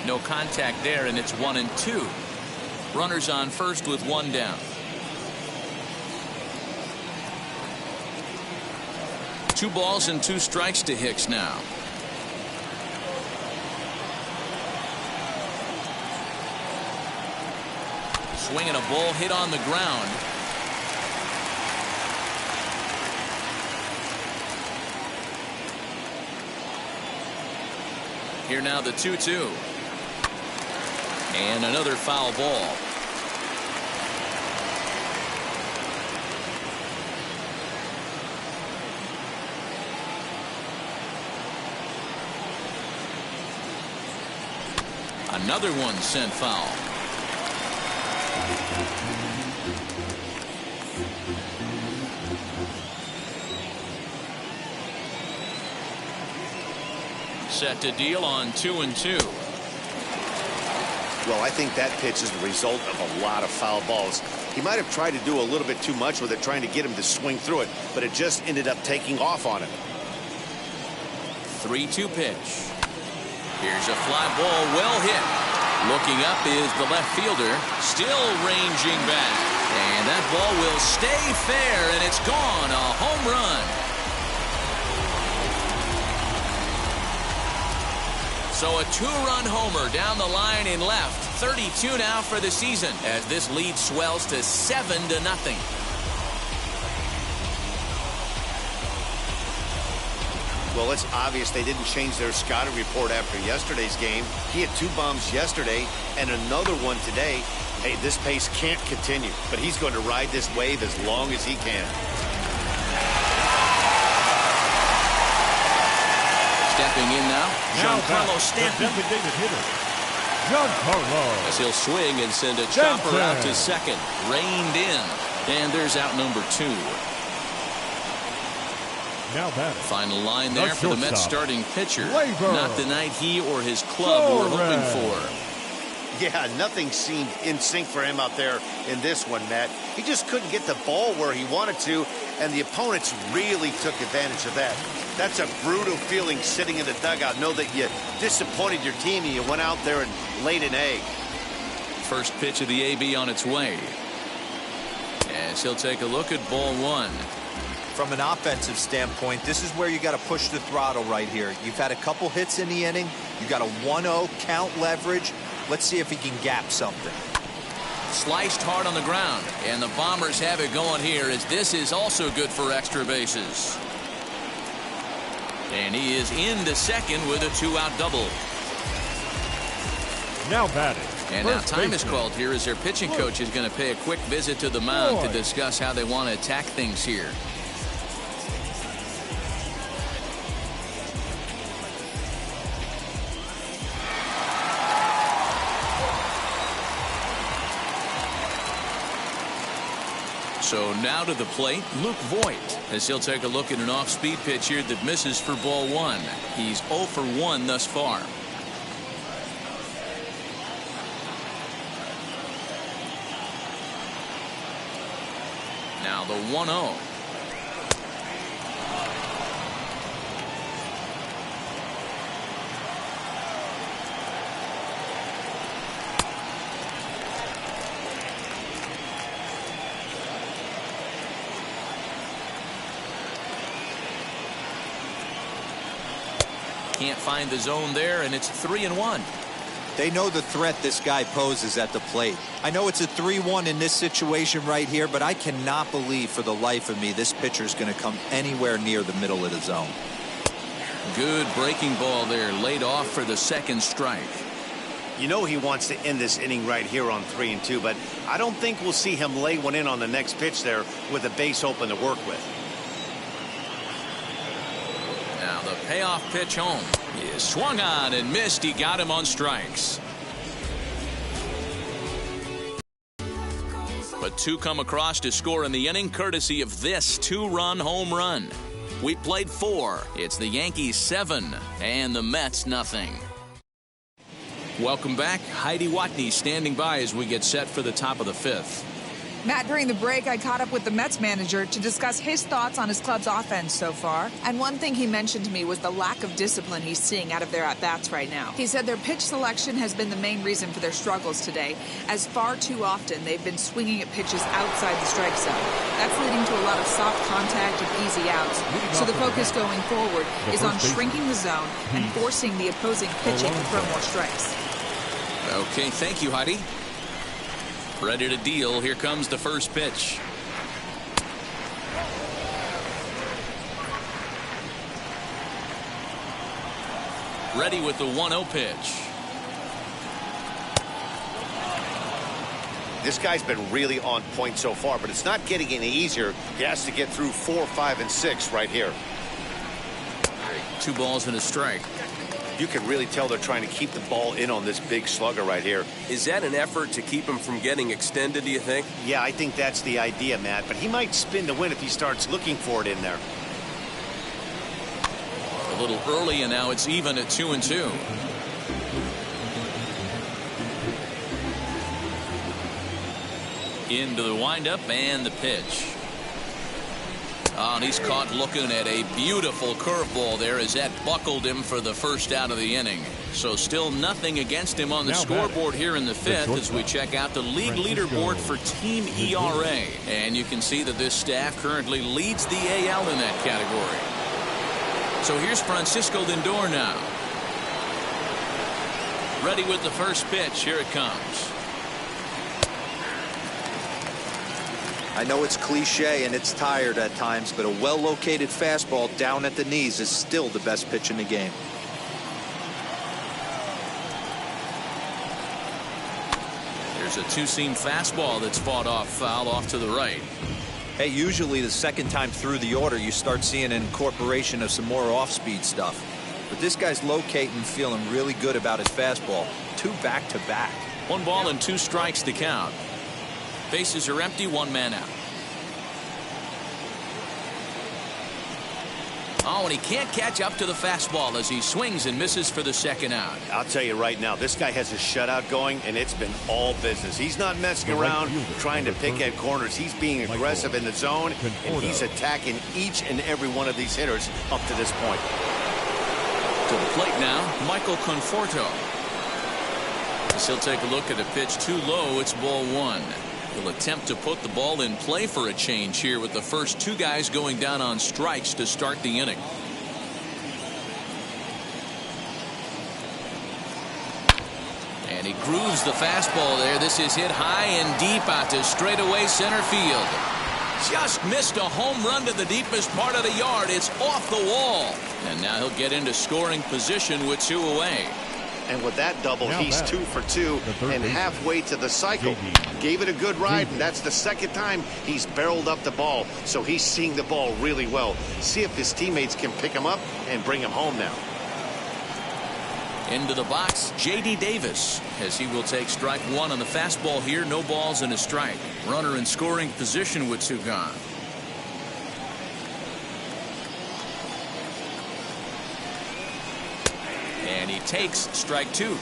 No contact there, and it's 1-2. Runners on first with 1 down. 2 balls and 2 strikes to Hicks now. Swinging a ball hit on the ground. Here now the 2-2. And another foul ball. Another one sent foul. Set to deal on 2-2. Well, I think that pitch is the result of a lot of foul balls. He might have tried to do a little bit too much with it, trying to get him to swing through it, but it just ended up taking off on him. 3-2 pitch. Here's a fly ball, well hit. Looking up is the left fielder, still ranging back. And that ball will stay fair, and it's gone. A home run. So a 2-run homer down the line in left. 32 now for the season as this lead swells to 7-0. Well, it's obvious they didn't change their scouting report after yesterday's game. He had 2 bombs yesterday and another one today. Hey, this pace can't continue, but he's going to ride this wave as long as he can. Stepping in now, Giancarlo Stanton. The designated hitter, Giancarlo. As he'll swing and send a chopper out to second. Reined in. And there's out number 2. Now batting. Final line there for the Mets starting pitcher. Labor. Not the night he or his club were hoping for. Yeah, nothing seemed in sync for him out there in this one, Matt. He just couldn't get the ball where he wanted to, and the opponents really took advantage of that. That's a brutal feeling sitting in the dugout. Know that you disappointed your team and you went out there and laid an egg. First pitch of the AB on its way. As he'll take a look at ball 1. From an offensive standpoint, this is where you got to push the throttle right here. You've had a couple hits in the inning. You got a 1-0 count leverage. Let's see if he can gap something. Sliced hard on the ground, and the Bombers have it going here as this is also good for extra bases. And he is into second with a 2-out double. Now batting. And now time is called here as their pitching coach is going to pay a quick visit to the mound to discuss how they want to attack things here. So now to the plate, Luke Voigt, as he'll take a look at an off-speed pitch here that misses for ball 1. He's 0 for 1 thus far. Now the 1-0. Can't find the zone there, and it's 3-1. They know the threat this guy poses at the plate. I know it's a 3-1 in this situation right here, but I cannot believe for the life of me this pitcher is going to come anywhere near the middle of the zone. Good breaking ball there, laid off for the second strike. You know he wants to end this inning right here on 3-2, but I don't think we'll see him lay one in on the next pitch there with a base open to work with. Now the payoff pitch home. He is swung on and missed. He got him on strikes. But 2 come across to score in the inning courtesy of this 2-run home run. We played 4. It's the Yankees 7 and the Mets nothing. Welcome back. Heidi Watney standing by as we get set for the top of the 5th. Matt, during the break, I caught up with the Mets manager to discuss his thoughts on his club's offense so far. And one thing he mentioned to me was the lack of discipline he's seeing out of their at-bats right now. He said their pitch selection has been the main reason for their struggles today, as far too often they've been swinging at pitches outside the strike zone. That's leading to a lot of soft contact and easy outs. So the focus going forward is on shrinking the zone and forcing the opposing pitching to throw more strikes. Okay, thank you, Heidi. Ready to deal. Here comes the first pitch. Ready with the 1-0 pitch. This guy's been really on point so far, but it's not getting any easier. He has to get through 4, 5, and 6 right here. 2 balls and a strike. You can really tell they're trying to keep the ball in on this big slugger right here. Is that an effort to keep him from getting extended, do you think? Yeah, I think that's the idea, Matt. But he might spin to win if he starts looking for it in there. A little early, and now it's even at 2-2. Into the windup and the pitch. Oh, and he's caught looking at a beautiful curveball there as that buckled him for the first out of the inning. So still nothing against him on the scoreboard here in the 5th as we check out the league leaderboard for team ERA. And you can see that this staff currently leads the AL in that category. So here's Francisco Lindor now. Ready with the first pitch. Here it comes. I know it's cliche and it's tired at times, but a well-located fastball down at the knees is still the best pitch in the game. There's a two-seam fastball that's fought off foul off to the right. Hey, usually the second time through the order, you start seeing an incorporation of some more off-speed stuff. But this guy's locating, feeling really good about his fastball. 2 back-to-back. 1 ball and 2 strikes to count. Bases are empty, 1 man out. Oh, and he can't catch up to the fastball as he swings and misses for the second out. I'll tell you right now, this guy has a shutout going, and it's been all business. He's not messing around trying to pick at corners. He's being aggressive in the zone, and he's attacking each and every one of these hitters up to this point. To the plate now, Michael Conforto. As he'll take a look at a pitch too low, it's ball 1. He'll attempt to put the ball in play for a change here with the first 2 guys going down on strikes to start the inning. And he grooves the fastball there. This is hit high and deep out to straightaway center field. Just missed a home run to the deepest part of the yard. It's off the wall. And now he'll get into scoring position with 2 away. And with that double, he's 2 for 2 and halfway to the cycle. Gave it a good ride, and that's the second time he's barreled up the ball. So he's seeing the ball really well. See if his teammates can pick him up and bring him home now. Into the box, J.D. Davis, as he will take strike 1 on the fastball here. No balls and a strike. Runner in scoring position with 2 gone. And he takes strike 2.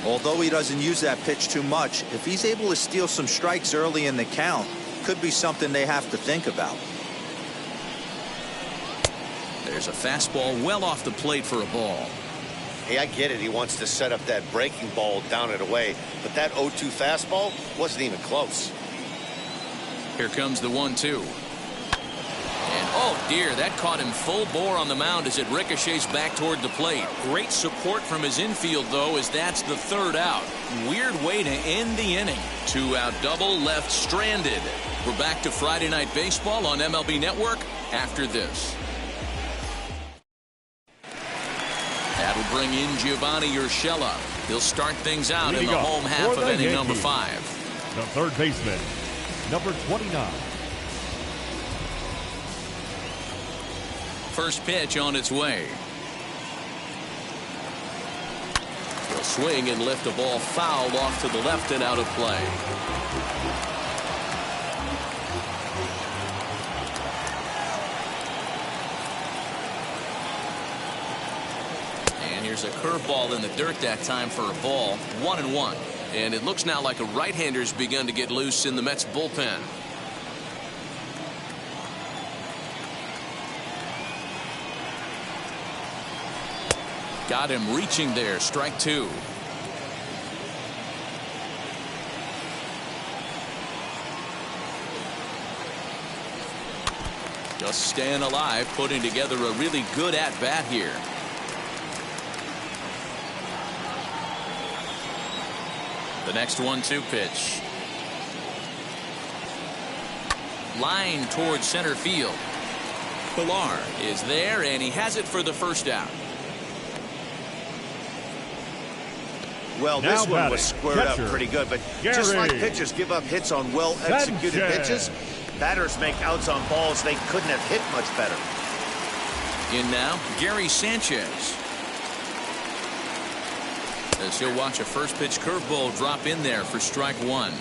Although he doesn't use that pitch too much, if he's able to steal some strikes early in the count, could be something they have to think about. There's a fastball well off the plate for a ball. Hey, I get it. He wants to set up that breaking ball down and away, but that 0-2 fastball wasn't even close. Here comes the 1-2. And oh dear, that caught him full bore on the mound as it ricochets back toward the plate. Great support from his infield, though, as that's the 3rd out. Weird way to end the inning. 2-out double left stranded. We're back to Friday Night Baseball on MLB Network after this. That'll bring in Giovanni Urshela. He'll start things out in the home half of inning number 5. The third baseman, number 29. First pitch on its way. He'll swing and lift a ball fouled off to the left and out of play. And here's a curveball in the dirt that time for a ball. 1-1. And it looks now like a right-hander's begun to get loose in the Mets bullpen. Got him reaching there. Strike 2. Just staying alive, putting together a really good at-bat here. The next 1-2 pitch. Line towards center field. Pilar is there, and he has it for the first out. Well, this one was squared up pretty good, but just like pitchers give up hits on well-executed pitches, batters make outs on balls they couldn't have hit much better. In now, Gary Sanchez. As he'll watch a first pitch curveball drop in there for strike 1.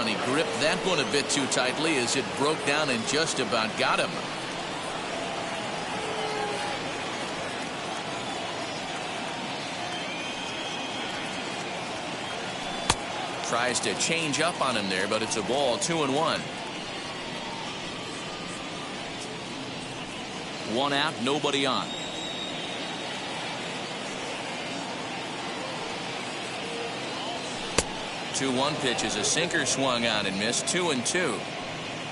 And he gripped that one a bit too tightly as it broke down and just about got him. Tries to change up on him there, but it's a ball. 2-1. 1 out, nobody on. 2-1 pitch is a sinker swung on and missed. 2-2.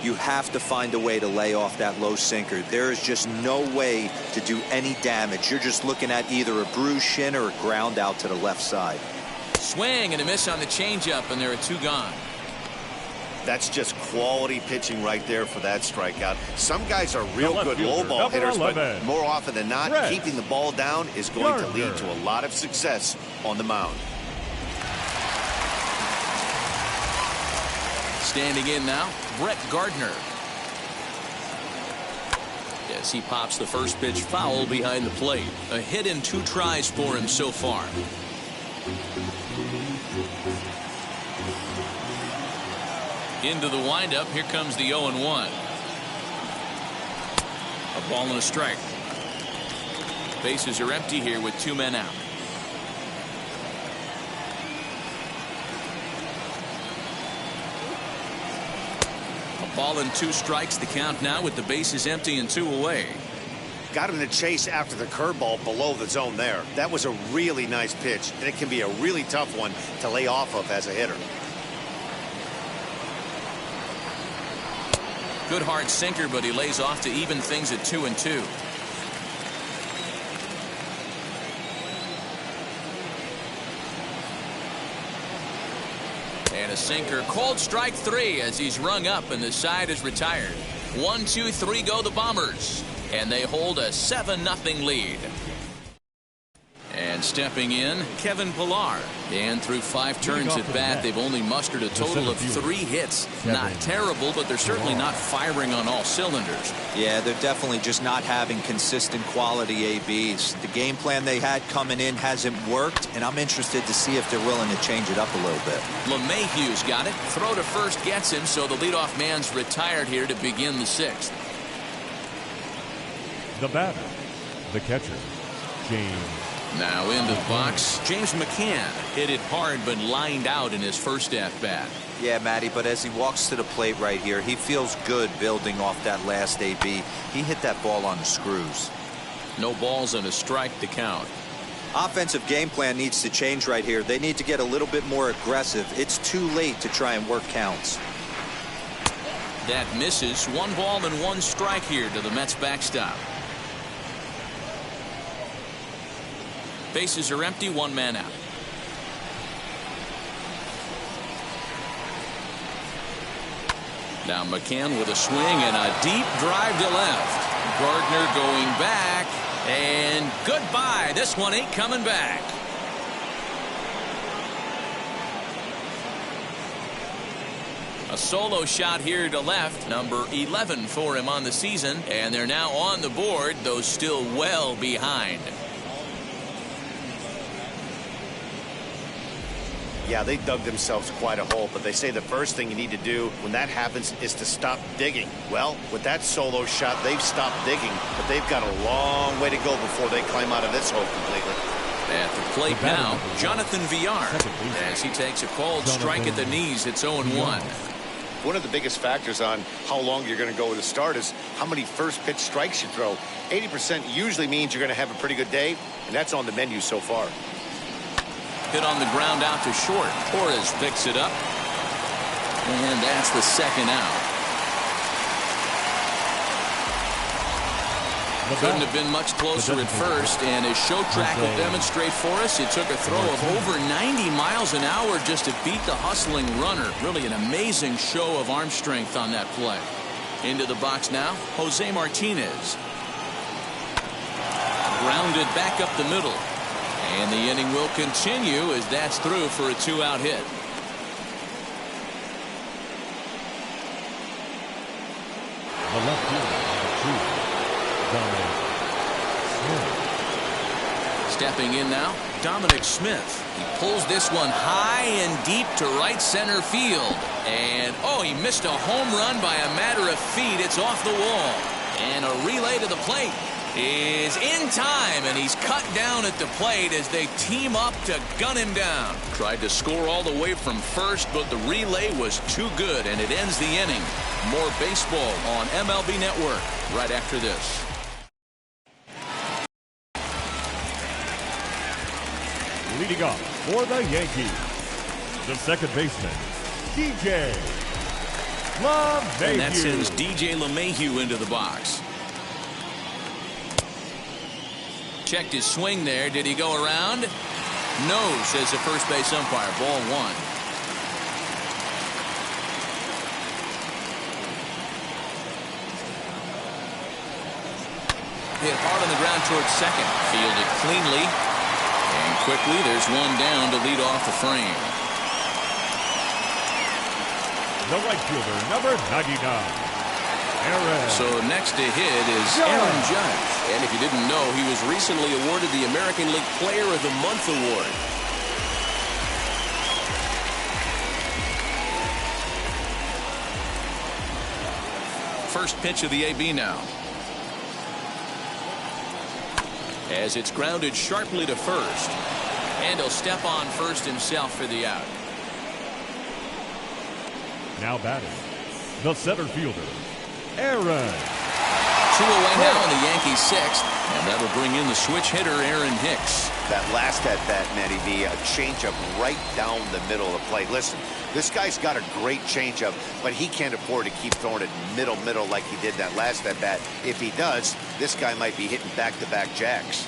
You have to find a way to lay off that low sinker. There is just no way to do any damage. You're just looking at either a bruised shin or a ground out to the left side. Swing and a miss on the changeup, and there are 2 gone. That's just quality pitching right there for that strikeout. Some guys are real good low ball hitters, but more often than not, keeping the ball down is going to lead to a lot of success on the mound. Standing in now, Brett Gardner. Yes, he pops the first pitch foul behind the plate. A hit in 2 tries for him so far. Into the windup. Here comes the 0-1. A ball and a strike. Bases are empty here with 2 men out. A ball and 2 strikes. The count now with the bases empty and 2 away. Got him to chase after the curveball below the zone there. That was a really nice pitch, and it can be a really tough one to lay off of as a hitter. Good hard sinker, but he lays off to even things at 2-2. And a sinker, called strike 3 as he's rung up and the side is retired. 1, 2, 3 go the Bombers, and they hold a 7-0 lead. And stepping in, Kevin Pillar. And through 5 turns at bat, they've only mustered a total of 3 hits. Not terrible, but they're certainly not firing on all cylinders. Yeah, they're definitely just not having consistent quality ABs. The game plan they had coming in hasn't worked, and I'm interested to see if they're willing to change it up a little bit. LeMahieu's got it. Throw to first gets him, so the leadoff man's retired here to begin the 6th. The batter, the catcher, James. Now into the box, James McCann hit it hard but lined out in his first at-bat. Yeah, Matty, but as he walks to the plate right here, he feels good building off that last AB. He hit that ball on the screws. No balls and a strike to count. Offensive game plan needs to change right here. They need to get a little bit more aggressive. It's too late to try and work counts. That misses. 1 ball and 1 strike here to the Mets backstop. Bases are empty, 1 man out. Now McCann with a swing and a deep drive to left. Gardner going back, and goodbye. This one ain't coming back. A solo shot here to left, number 11 for him on the season, and they're now on the board, though still well behind. Yeah, they dug themselves quite a hole, but they say the first thing you need to do when that happens is to stop digging. Well, with that solo shot, they've stopped digging, but they've got a long way to go before they climb out of this hole completely. At the plate now, Jonathan Villar, as he takes a called strike at the knees. It's 0-1. One of the biggest factors on how long you're going to go with a start is how many first pitch strikes you throw. 80% usually means you're going to have a pretty good day, and that's on the menu so far. Hit on the ground out to short. Torres picks it up. And that's the 2nd out. Couldn't have been much closer at first, and as show track will demonstrate for us, it took a throw of over 90 miles an hour just to beat the hustling runner. Really an amazing show of arm strength on that play. Into the box now, Jose Martinez. Grounded back up the middle. And the inning will continue as that's through for a 2-out hit. The left fielder, Dominic Smith. Stepping in now, Dominic Smith. He pulls this one high and deep to right center field. And, oh, he missed a home run by a matter of feet. It's off the wall. And a relay to the plate is in time, and he's cut down at the plate as they team up to gun him down. Tried to score all the way from first, but the relay was too good, and it ends the inning. More baseball on MLB Network right after this. Leading off for the Yankees, the second baseman, DJ LeMahieu. And that sends DJ LeMahieu into the box. Checked his swing there. Did he go around? No, says the first base umpire. Ball 1. hit hard on the ground towards second. Fielded cleanly. And quickly, there's one down to lead off the frame. The right fielder, number 99. Aaron. So next to hit is Aaron Judge. And if you didn't know, he was recently awarded the American League Player of the Month award. First pitch of the AB now. As it's grounded sharply to first. And he'll step on first himself for the out. Now batting, the center fielder, Aaron. 2 away now in the Yankees' sixth. And that'll bring in the switch hitter, Aaron Hicks. That last at-bat, Matty V, a changeup right down the middle of the plate. Listen, this guy's got a great changeup, but he can't afford to keep throwing it middle like he did that last at-bat. If he does, this guy might be hitting back-to-back jacks.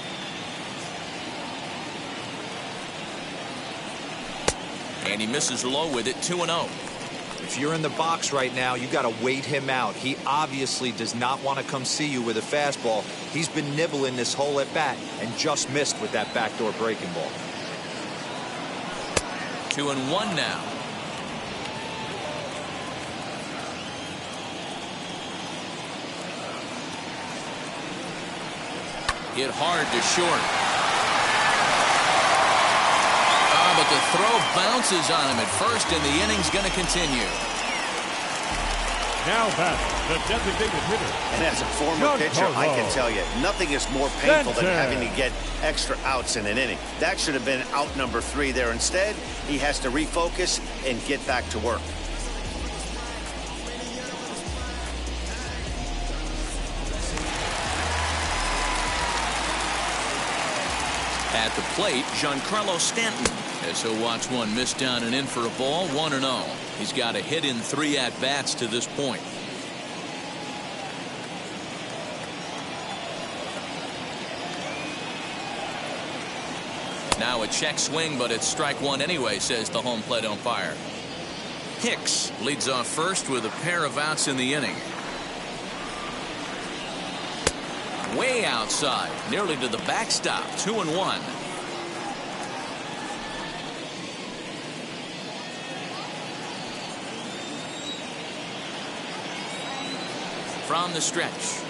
And he misses low with it, 2-0. If you're in the box right now, you got to wait him out. He obviously does not want to come see you with a fastball. He's been nibbling this whole at bat and just missed with that backdoor breaking ball. 2-1 now. Hit hard to short. But the throw bounces on him at first, and the inning's going to continue. Now batting, the designated hitter. And as a former pitcher, I can tell you, nothing is more painful than having to get extra outs in an inning. That should have been out number 3 there. Instead, he has to refocus and get back to work. At the plate, Giancarlo Stanton, as he'll watch one miss down and in for a ball, 1-0. He's got a hit in 3 at-bats to this point. Now a check swing, but it's strike one anyway, says the home plate umpire. Hicks leads off first with a pair of outs in the inning. Way outside, nearly to the backstop, 2-1. From the stretch.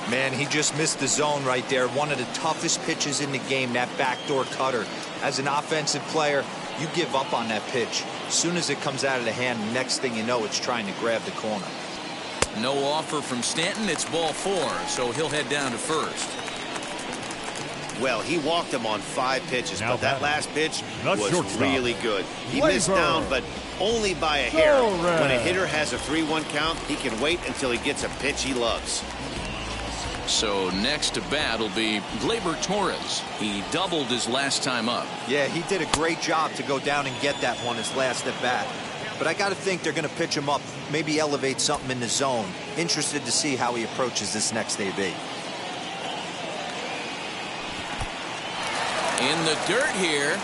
Man, he just missed the zone right there. One of the toughest pitches in the game, that backdoor cutter. As an offensive player, you give up on that pitch. As soon as it comes out of the hand, next thing you know, it's trying to grab the corner. No offer from Stanton. It's ball 4, so he'll head down to first. Well, he walked him on 5 pitches, but that last pitch was really good. He missed down, but only by a hair. When a hitter has a 3-1 count, he can wait until he gets a pitch he loves. So next to bat will be Gleyber Torres. He doubled his last time up. Yeah, he did a great job to go down and get that one his last at bat. But I got to think they're going to pitch him up, maybe elevate something in the zone. Interested to see how he approaches this next AB. In the dirt here.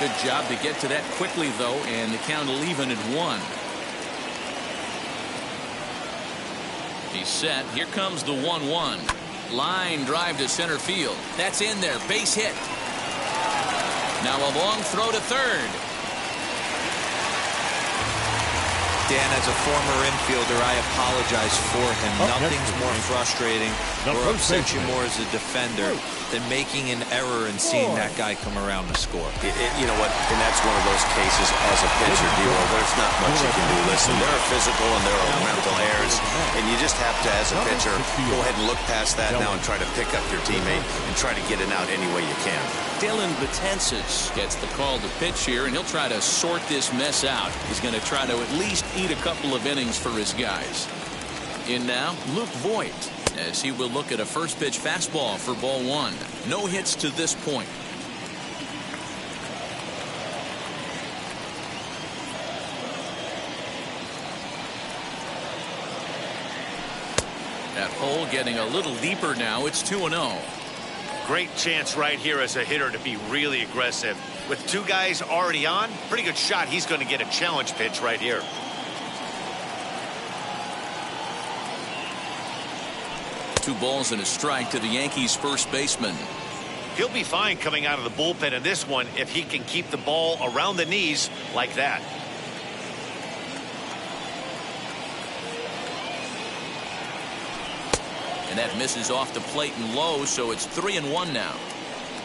Good job to get to that quickly, though, and the count will even at 1. He's set. Here comes the 1-1. Line drive to center field. That's in there. Base hit. Now a long throw to third. Dan, as a former infielder, I apologize for him. Nothing's more frustrating or upsets you more as a defender than making an error and seeing that guy come around to score. You know what? And that's one of those cases as a pitcher, D-Roll. There's not much you can do. Listen, there are physical and there are mental errors, and you just have to, as a pitcher, go ahead and look past that now and try to pick up your teammate and try to get it out any way you can. Dylan Betances gets the call to pitch here, and he'll try to sort this mess out. He's going to try to at least eat a couple of innings for his guys. In now, Luke Voigt, as he will look at a first pitch fastball for ball 1. No hits to this point. That hole getting a little deeper now. It's 2-0. Great chance right here as a hitter to be really aggressive. With 2 guys already on, pretty good shot. He's going to get a challenge pitch right here. 2 balls and a strike to the Yankees first baseman. He'll be fine coming out of the bullpen in this one if he can keep the ball around the knees like that. And that misses off the plate and low, so it's 3-1 now.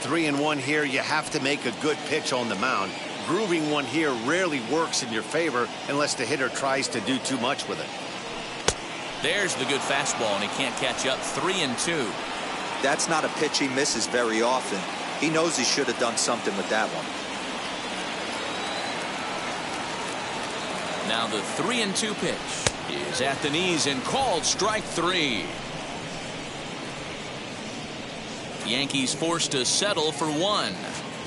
3-1 here. You have to make a good pitch on the mound. Grooving one here rarely works in your favor unless the hitter tries to do too much with it. There's the good fastball, and he can't catch up. 3-2. That's not a pitch he misses very often. He knows he should have done something with that one. Now the 3-2 pitch is at the knees and called strike 3. Yankees forced to settle for 1.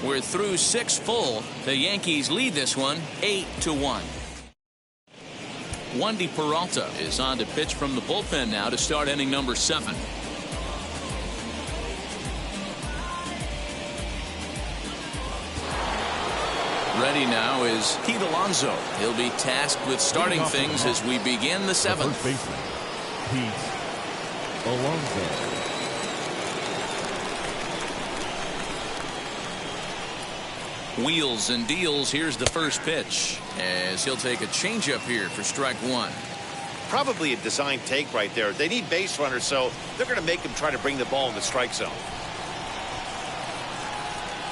We're through 6 full. The Yankees lead this one 8-1. Wandy Peralta is on to pitch from the bullpen now to start inning number 7. Ready now is Pete Alonso. He'll be tasked with starting things as we begin the 7th. First baseman, Pete Alonso. Wheels and deals. Here's the first pitch as he'll take a changeup here for strike 1. Probably a design take right there. They need base runners, so they're going to make him try to bring the ball in the strike zone.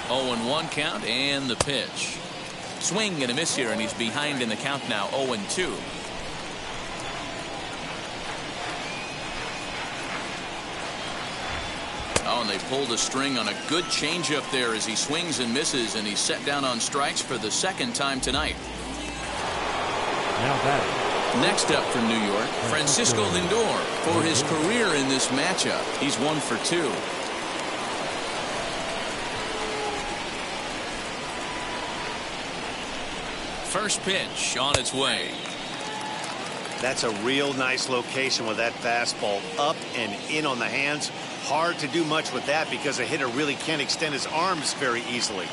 0-1 count and the pitch. Swing and a miss here, and he's behind in the count now. 0-2. Oh, and they pulled a string on a good changeup there as he swings and misses, and he's set down on strikes for the 2nd time tonight. Now batting. Next up from New York, Francisco Lindor. For his career in this matchup, he's 1 for 2. First pitch on its way. That's a real nice location with that fastball up and in on the hands. Hard to do much with that because a hitter really can't extend his arms very easily.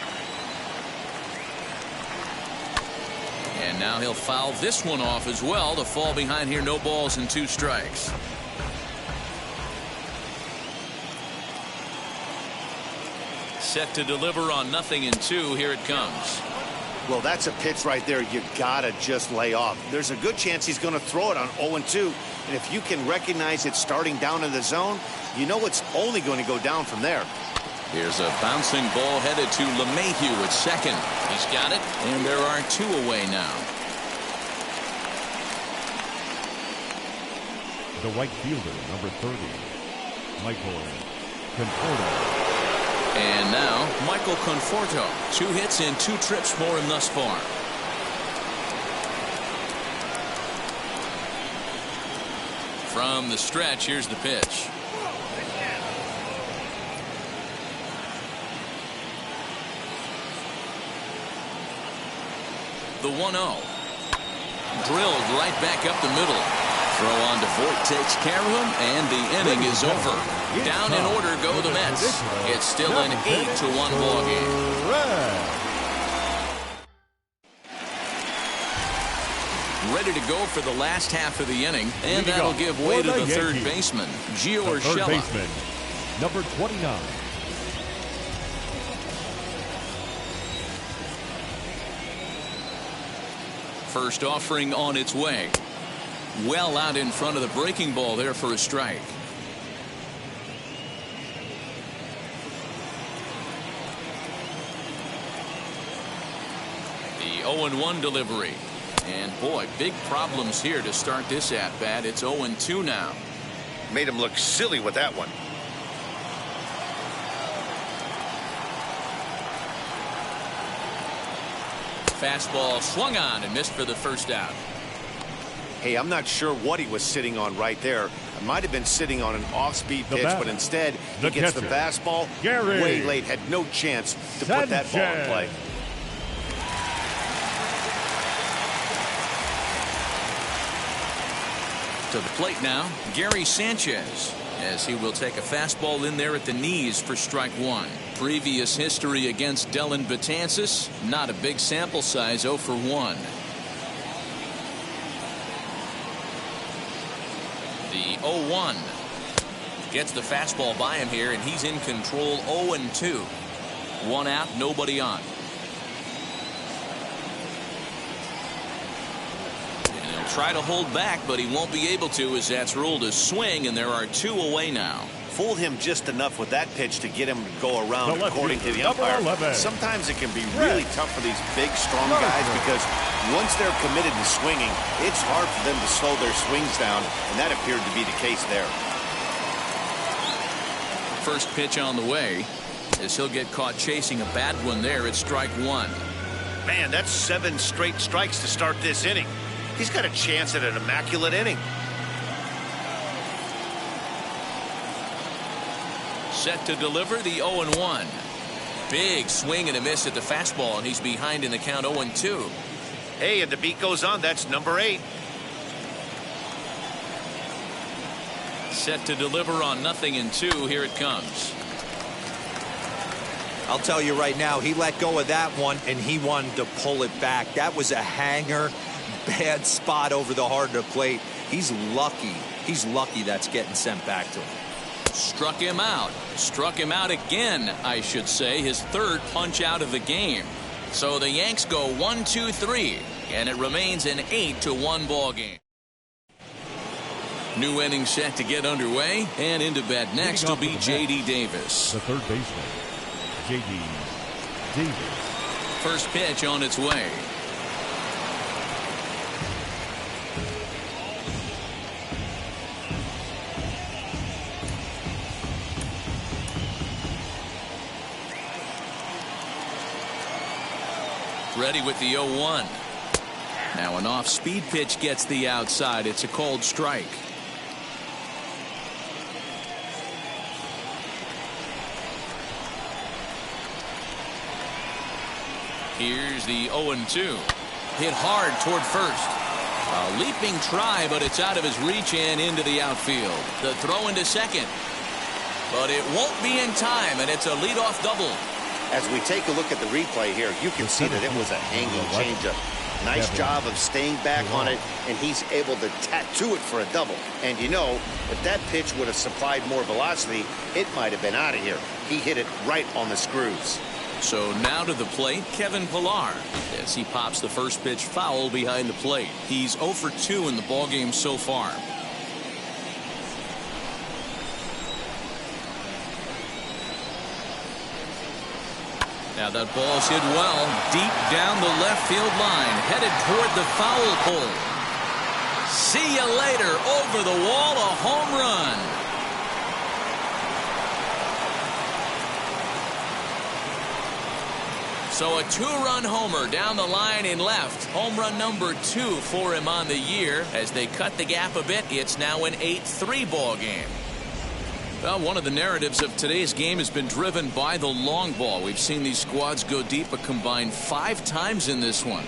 And now he'll foul this one off as well to fall behind here. No balls and 2 strikes. Set to deliver on 0-2. Here it comes. Well, that's a pitch right there you gotta just lay off. There's a good chance he's going to throw it on 0-2, and if you can recognize it starting down in the zone, you know it's only going to go down from there. Here's a bouncing ball headed to LeMahieu at second. He's got it, and there are 2 away now. The right fielder, number 30, Michael Conforto. And now, Michael Conforto. 2 hits and 2 trips for him thus far. From the stretch, here's the pitch. The 1-0. Drilled right back up the middle. Throw on to Voit takes care of him, and the inning is over. Down in order go the Mets. It's still an 8-1 ball game. Ready to go for the last half of the inning, and that'll give way to the third baseman, Gio Urshela. Third baseman, number 29. First offering on its way. Well out in front of the breaking ball there for a strike. The 0-1 delivery. And boy, big problems here to start this at bat. It's 0-2 now. Made him look silly with that one. Fastball swung on and missed for the first out. Hey, I'm not sure what he was sitting on right there. It might have been sitting on an off-speed pitch, but instead he gets the fastball way late. Had no chance to put that ball in play. To the plate now, Gary Sanchez, as he will take a fastball in there at the knees for strike 1. Previous history against Dellin Betances, not a big sample size, 0 for 1. The 0-1. Gets the fastball by him here, and he's in control. 0-2. 1 out, nobody on. And he'll try to hold back, but he won't be able to, as that's ruled a swing, and there are 2 away now. Fooled him just enough with that pitch to get him to go around, according to the umpire. Sometimes it can be really tough for these big, strong guys because once they're committed to swinging, it's hard for them to slow their swings down, and that appeared to be the case there. First pitch on the way, as he'll get caught chasing a bad one there at strike 1. Man, that's 7 straight strikes to start this inning. He's got a chance at an immaculate inning. Set to deliver the 0-1. Big swing and a miss at the fastball, and he's behind in the count. 0-2. Hey, and the beat goes on. That's number 8. Set to deliver on 0-2. Here it comes. I'll tell you right now, he let go of that one, and he wanted to pull it back. That was a hanger, bad spot over the heart of the plate. He's lucky. He's lucky that's getting sent back to him. Struck him out. Struck him out again, I should say. His 3rd punch out of the game. So the Yanks go 1-2-3, and it remains an 8-1 ball game. New inning set to get underway, and into bat next will be J.D. Davis. The third baseman, J.D. Davis. First pitch on its way. Ready with the 0-1. Now an off-speed pitch gets the outside. It's a called strike. Here's the 0-2. Hit hard toward first. A leaping try, but it's out of his reach and into the outfield. The throw into second. But it won't be in time, and it's a leadoff double. As we take a look at the replay here, you can see that it was a hanging changeup. Nice job of staying back on it, and he's able to tattoo it for a double. And you know, if that pitch would have supplied more velocity, it might have been out of here. He hit it right on the screws. So now to the plate, Kevin Pillar, as he pops the first pitch foul behind the plate. He's 0 for 2 in the ballgame so far. Now that ball's hit well, deep down the left field line, headed toward the foul pole. See you later, over the wall, a home run. So a 2-run homer down the line in left. Home run number 2 for him on the year. As they cut the gap a bit, it's now an 8-3 ball game. Well, one of the narratives of today's game has been driven by the long ball. We've seen these squads go deep a combined 5 times in this one.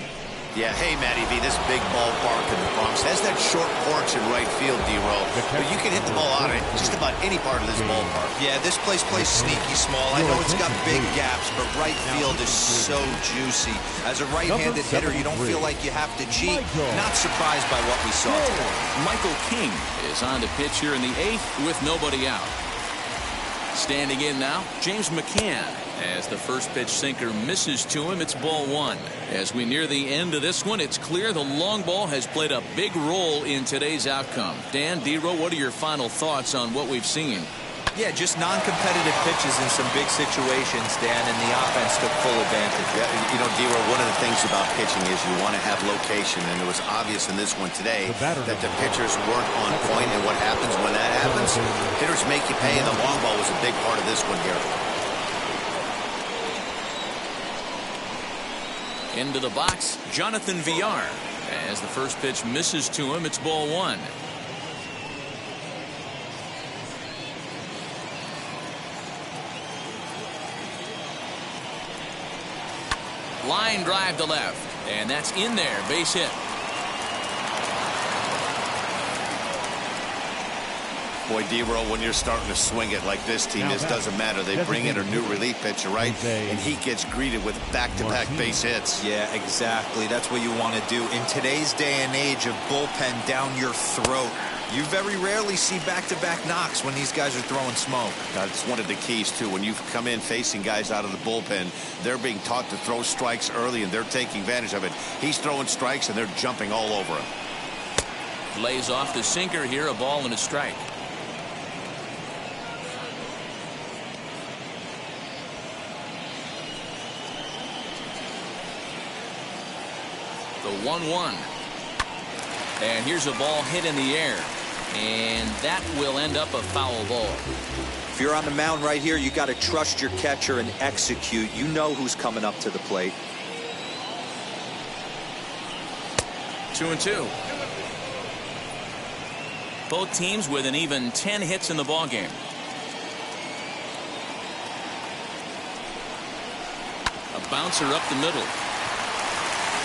Yeah, hey, Matty V, this big ballpark in the Bronx has that short porch in right field, D-Roll. But you can hit the ball out of just about any part of this ballpark. Yeah, this place plays sneaky small. I know it's got big gaps, but right field is so juicy. As a right-handed hitter, you don't feel like you have to cheat. Not surprised by what we saw today. Michael King is on the pitch here in the 8th with nobody out. Standing in now, James McCann. As the first pitch sinker misses to him, it's ball 1. As we near the end of this one, it's clear the long ball has played a big role in today's outcome. Dan, D-Row, what are your final thoughts on what we've seen? Yeah, just non-competitive pitches in some big situations, Dan, and the offense took full advantage. Yeah, you know, D-Row, one of the things about pitching is you want to have location, and it was obvious in this one today that the pitchers weren't on point, and what happens when that happens? Hitters make you pay, and the long ball was a big part of this one here. Into the box, Jonathan Villar. As the first pitch misses to him, it's ball 1. Line drive to left, and that's in there, base hit. Boy, D-Row, when you're starting to swing it like this team is, doesn't matter. They bring in a new relief pitcher, right? And he gets greeted with back-to-back base hits. Yeah, exactly. That's what you want to do. In today's day and age of bullpen down your throat, You very rarely see back-to-back knocks when these guys are throwing smoke. That's one of the keys, too. When you come in facing guys out of the bullpen, they're being taught to throw strikes early, and they're taking advantage of it. He's throwing strikes, and they're jumping all over him. Lays off the sinker here, a ball and a strike. The 1-1. And here's a ball hit in the air. And that will end up a foul ball. If you're on the mound right here, you got to trust your catcher and execute. You know who's coming up to the plate. 2-2. Both teams with an even 10 hits in the ballgame. A bouncer up the middle.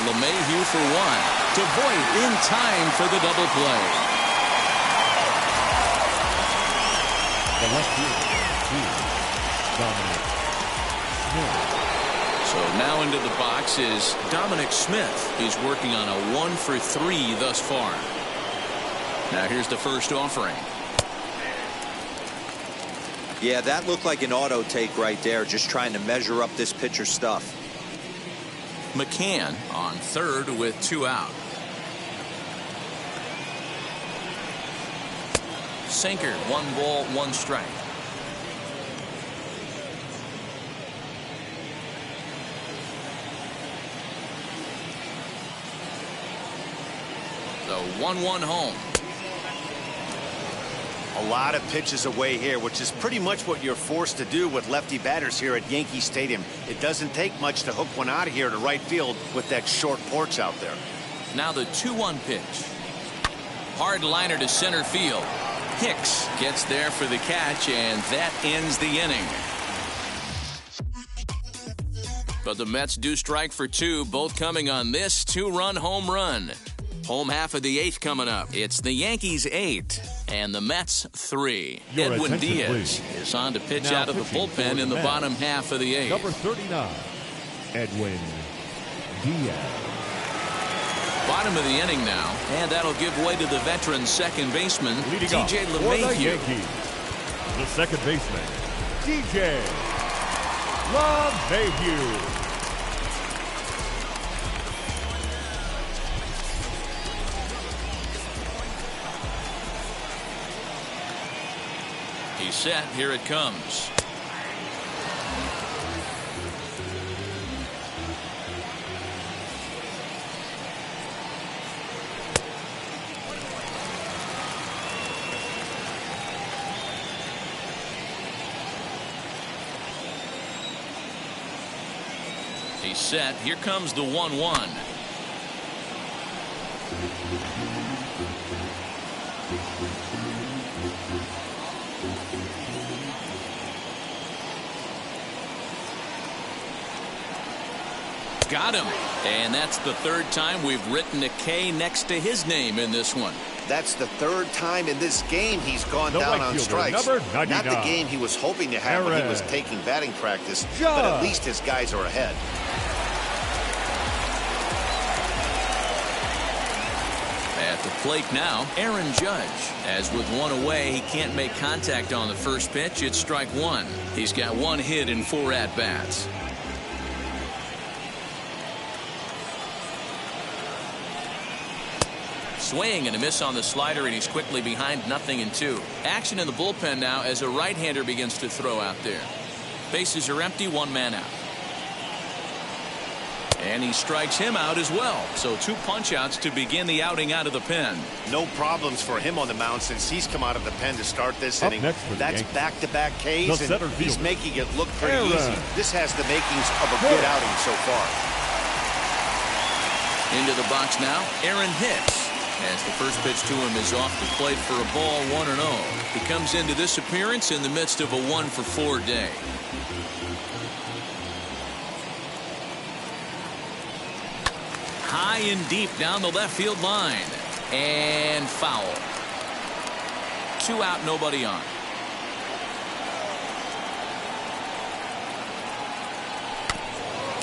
LeMahieu for one. To Voit in time for the double play. The left fielder, Dominic Smith. So now into the box is Dominic Smith. He's working on a 1-for-3 thus far. Now here's the first offering. Yeah, that looked like an auto take right there, just trying to measure up this pitcher's stuff. McCann on third with 2 out. Sinker, 1 ball, 1 strike. The 1-1 home. A lot of pitches away here, which is pretty much what you're forced to do with lefty batters here at Yankee Stadium. It doesn't take much to hook one out of here to right field with that short porch out there. Now the 2-1 pitch. Hard liner to center field. Hicks gets there for the catch, and that ends the inning. But the Mets do strike for 2, both coming on this 2-run home run. Home half of the 8th coming up. It's the Yankees 8 and the Mets 3. Your Edwin attention, Diaz please. is on to pitch Now out of the pitching for bullpen in the Mets, bottom half of the 8th. Number 39, Edwin Diaz. Bottom of the inning now, and that'll give way to the veteran second baseman, Leading off DJ for the LeMahieu. Yankees, the second baseman, DJ LeMahieu. He's set. Here it comes. He's set. Here comes the 1-1. Got him. And that's the 3rd time we've written a K next to his name in this one. That's the 3rd time in this game he's gone down on strikes. Number 99. Not the game he was hoping to have when he was taking batting practice, but at least his guys are ahead. At the plate now, Aaron Judge. As with 1 away, he can't make contact on the first pitch. It's strike 1. He's got 1 hit in 4 at-bats. Swing and a miss on the slider, and he's quickly behind 0-2. Action in the bullpen now as a right-hander begins to throw out there. Bases are empty, 1 man out. And he strikes him out as well. So 2 punch-outs to begin the outing out of the pen. No problems for him on the mound since he's come out of the pen to start this inning. That's back-to-back Ks, and he's making it look pretty easy. This has the makings of a good outing so far. Into the box now, Aaron Hicks. As the first pitch to him is off the plate for a ball, 1-0. He comes into this appearance in the midst of a 1-for-4 day. High and deep down the left field line. And foul. 2 out, nobody on.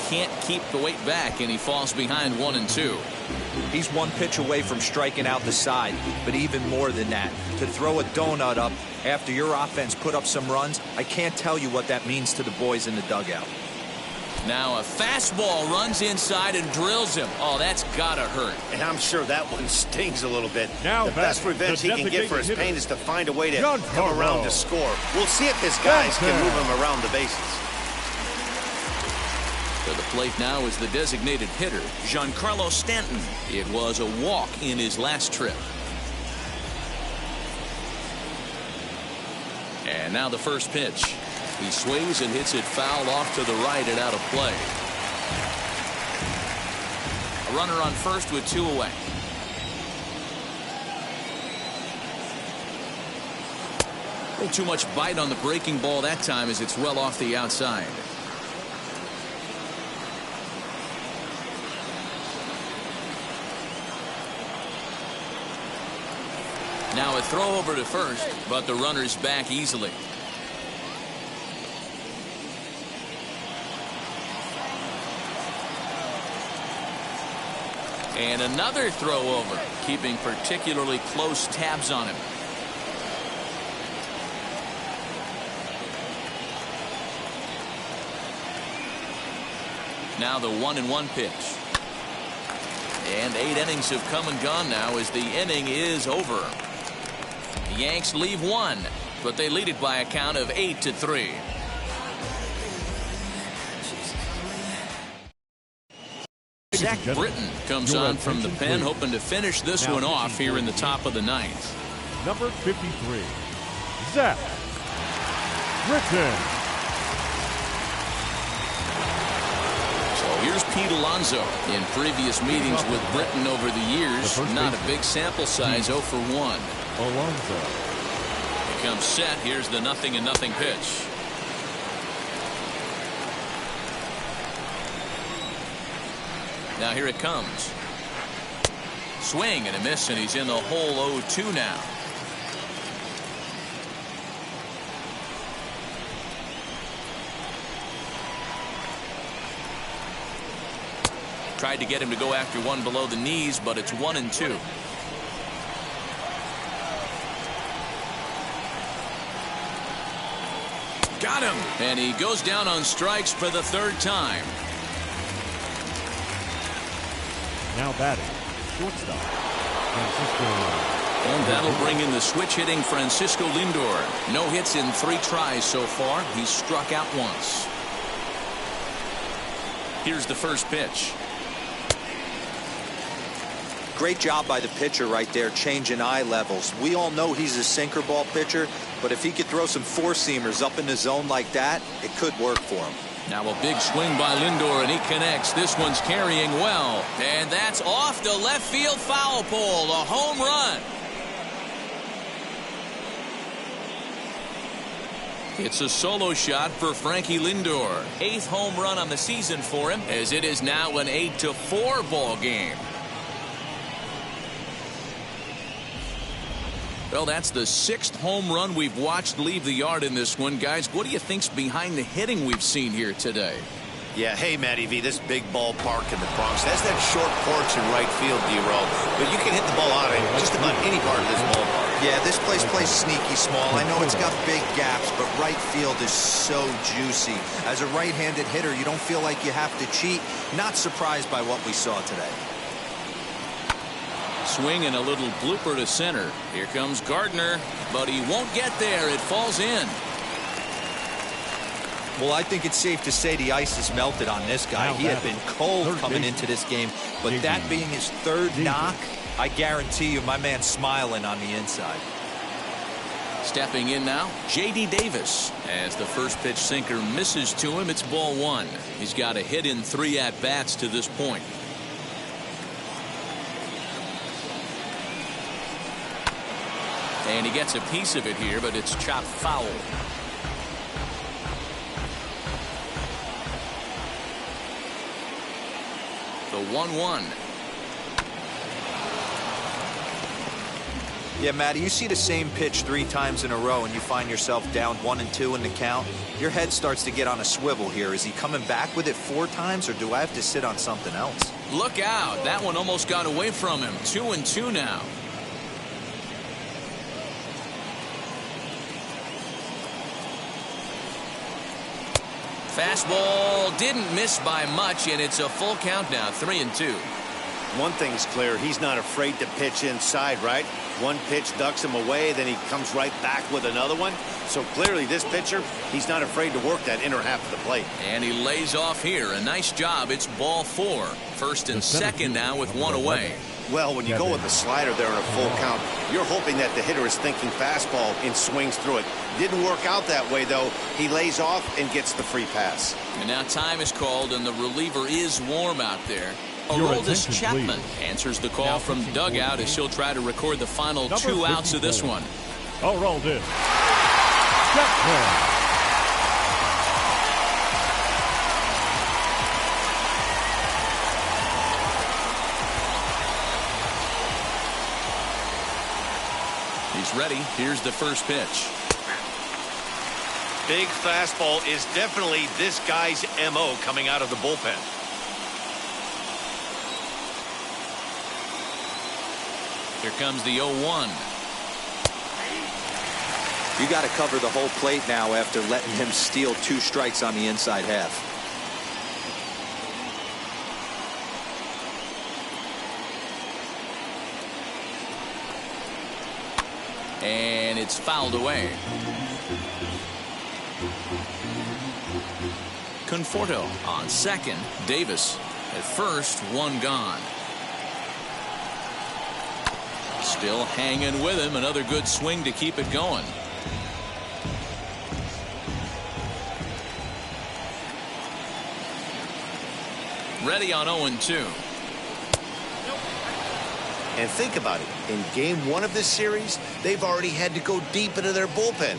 can't keep the weight back, and he falls behind 1-2. He's one pitch away from striking out the side, but even more than that, to throw a donut up after your offense put up some runs, I can't tell you what that means to the boys in the dugout. Now a fastball runs inside and drills him. Oh, that's gotta hurt. And I'm sure that one stings a little bit. Now the best revenge he can get for his pain is to find a way to come around to score. We'll see if his guys can move him around the bases. To the plate now is the designated hitter, Giancarlo Stanton. It was a walk in his last trip. And now the first pitch. He swings and hits it foul off to the right and out of play. A runner on first with 2 away. A little too much bite on the breaking ball that time as it's well off the outside. Now a throw over to first, but the runner's back easily. And another throw over, keeping particularly close tabs on him. Now the 1-1 pitch. And 8 innings have come and gone now as the inning is over. The Yanks leave 1, but they lead it by a count of 8-3. Zach Britton comes on from the pen, hoping to finish this one off here in the top of the 9th. Number 53, Zach Britton. So here's Pete Alonso. In previous meetings with Britton over the years, not a big sample size, 0 for 1. Alonso. He comes set. Here's the 0-0 pitch. Now here it comes. Swing and a miss, and he's in the hole 0-2 now. Tried to get him to go after one below the knees, but it's 1-2. Got him, and he goes down on strikes for the 3rd time. Now batting, shortstop, Francisco. And that'll bring in the switch-hitting Francisco Lindor. No hits in 3 tries so far. He's struck out once. Here's the first pitch. Great job by the pitcher right there, changing eye levels. We all know he's a sinker ball pitcher, but if he could throw some 4-seamers up in the zone like that, it could work for him. Now a big swing by Lindor, and he connects. This one's carrying well. And that's off the left field foul pole. A home run. It's a solo shot for Frankie Lindor. 8th home run on the season for him, as it is now an 8-4 ball game. Well, that's the 6th home run we've watched leave the yard in this one. Guys, what do you think's behind the hitting we've seen here today? Yeah, hey, Matty V, this big ballpark in the Bronx has that short porch in right field, D-Roll, but you can hit the ball out of just about any part of this ballpark. Yeah, this place plays sneaky small. I know it's got big gaps, but right field is so juicy. As a right-handed hitter, you don't feel like you have to cheat. Not surprised by what we saw today. Swing and a little blooper to center. Here comes Gardner, but he won't get there. It falls in. Well, I think it's safe to say the ice has melted on this guy. He had been cold coming into this game, but that being his 3rd knock, I guarantee you my man's smiling on the inside. Stepping in now, J.D. Davis. As the first pitch sinker misses to him, it's ball 1. He's got a hit in 3 at-bats to this point. And he gets a piece of it here, but it's chopped foul. The 1-1. Yeah, Matty, you see the same pitch 3 times in a row and you find yourself down 1-2 in the count. Your head starts to get on a swivel here. Is he coming back with it 4 times, or do I have to sit on something else? Look out. That one almost got away from him. 2-2 now. Fastball didn't miss by much, and it's a full count now, 3-2. One thing's clear, he's not afraid to pitch inside, right? One pitch ducks him away, then he comes right back with another one. So clearly this pitcher, he's not afraid to work that inner half of the plate. And he lays off here. A nice job. It's ball 4. First and second now with 1 away. Well, when you go with the slider there in a full count, you're hoping that the hitter is thinking fastball and swings through it. Didn't work out that way, though. He lays off and gets the free pass. And now time is called, and the reliever is warm out there. Aroldis Chapman answers the call from dugout as she'll try to record the final 2 outs of this one. Aroldis Chapman. He's ready. Here's the first pitch. Big fastball is definitely this guy's MO coming out of the bullpen. Here comes the 0-1. You got to cover the whole plate now after letting him steal 2 strikes on the inside half. And it's fouled away. Conforto on second. Davis at first. 1 gone. Still hanging with him. Another good swing to keep it going. Ready on 0-2. And think about it. In game 1 of this series, they've already had to go deep into their bullpen.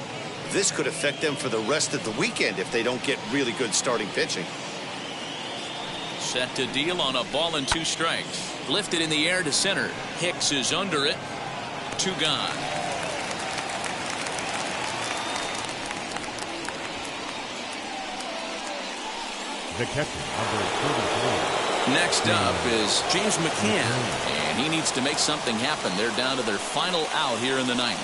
This could affect them for the rest of the weekend if they don't get really good starting pitching. Set to deal on a ball and 2 strikes. Lifted in the air to center. Hicks is under it. 2 gone. The catcher, number 33. Next up is James McCann, and he needs to make something happen. They're down to their final out here in the 9th.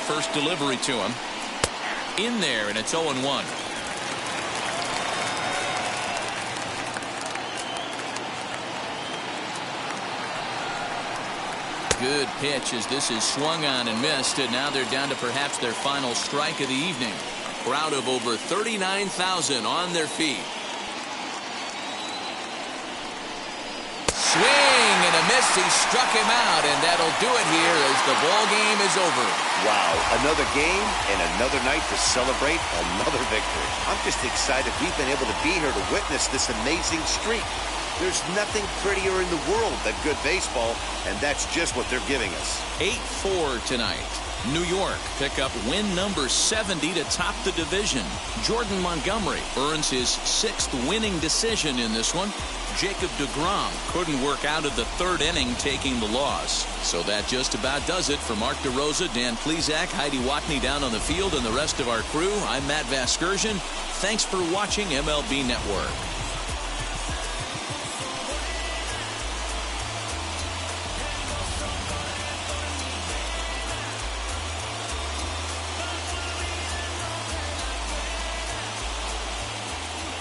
First delivery to him. In there, and it's 0-1. Good pitch as this is swung on and missed, and now they're down to perhaps their final strike of the evening. Crowd of over 39,000 on their feet. Swing and a miss. He struck him out, and that'll do it here as the ball game is over. Wow, another game and another night to celebrate another victory. I'm just excited we've been able to be here to witness this amazing streak. There's nothing prettier in the world than good baseball, and that's just what they're giving us. 8-4 tonight. New York pick up win number 70 to top the division. Jordan Montgomery earns his 6th winning decision in this one. Jacob deGrom couldn't work out of the 3rd inning, taking the loss. So that just about does it. For Mark DeRosa, Dan Plesac, Heidi Watney down on the field, and the rest of our crew, I'm Matt Vasgersian. Thanks for watching MLB Network.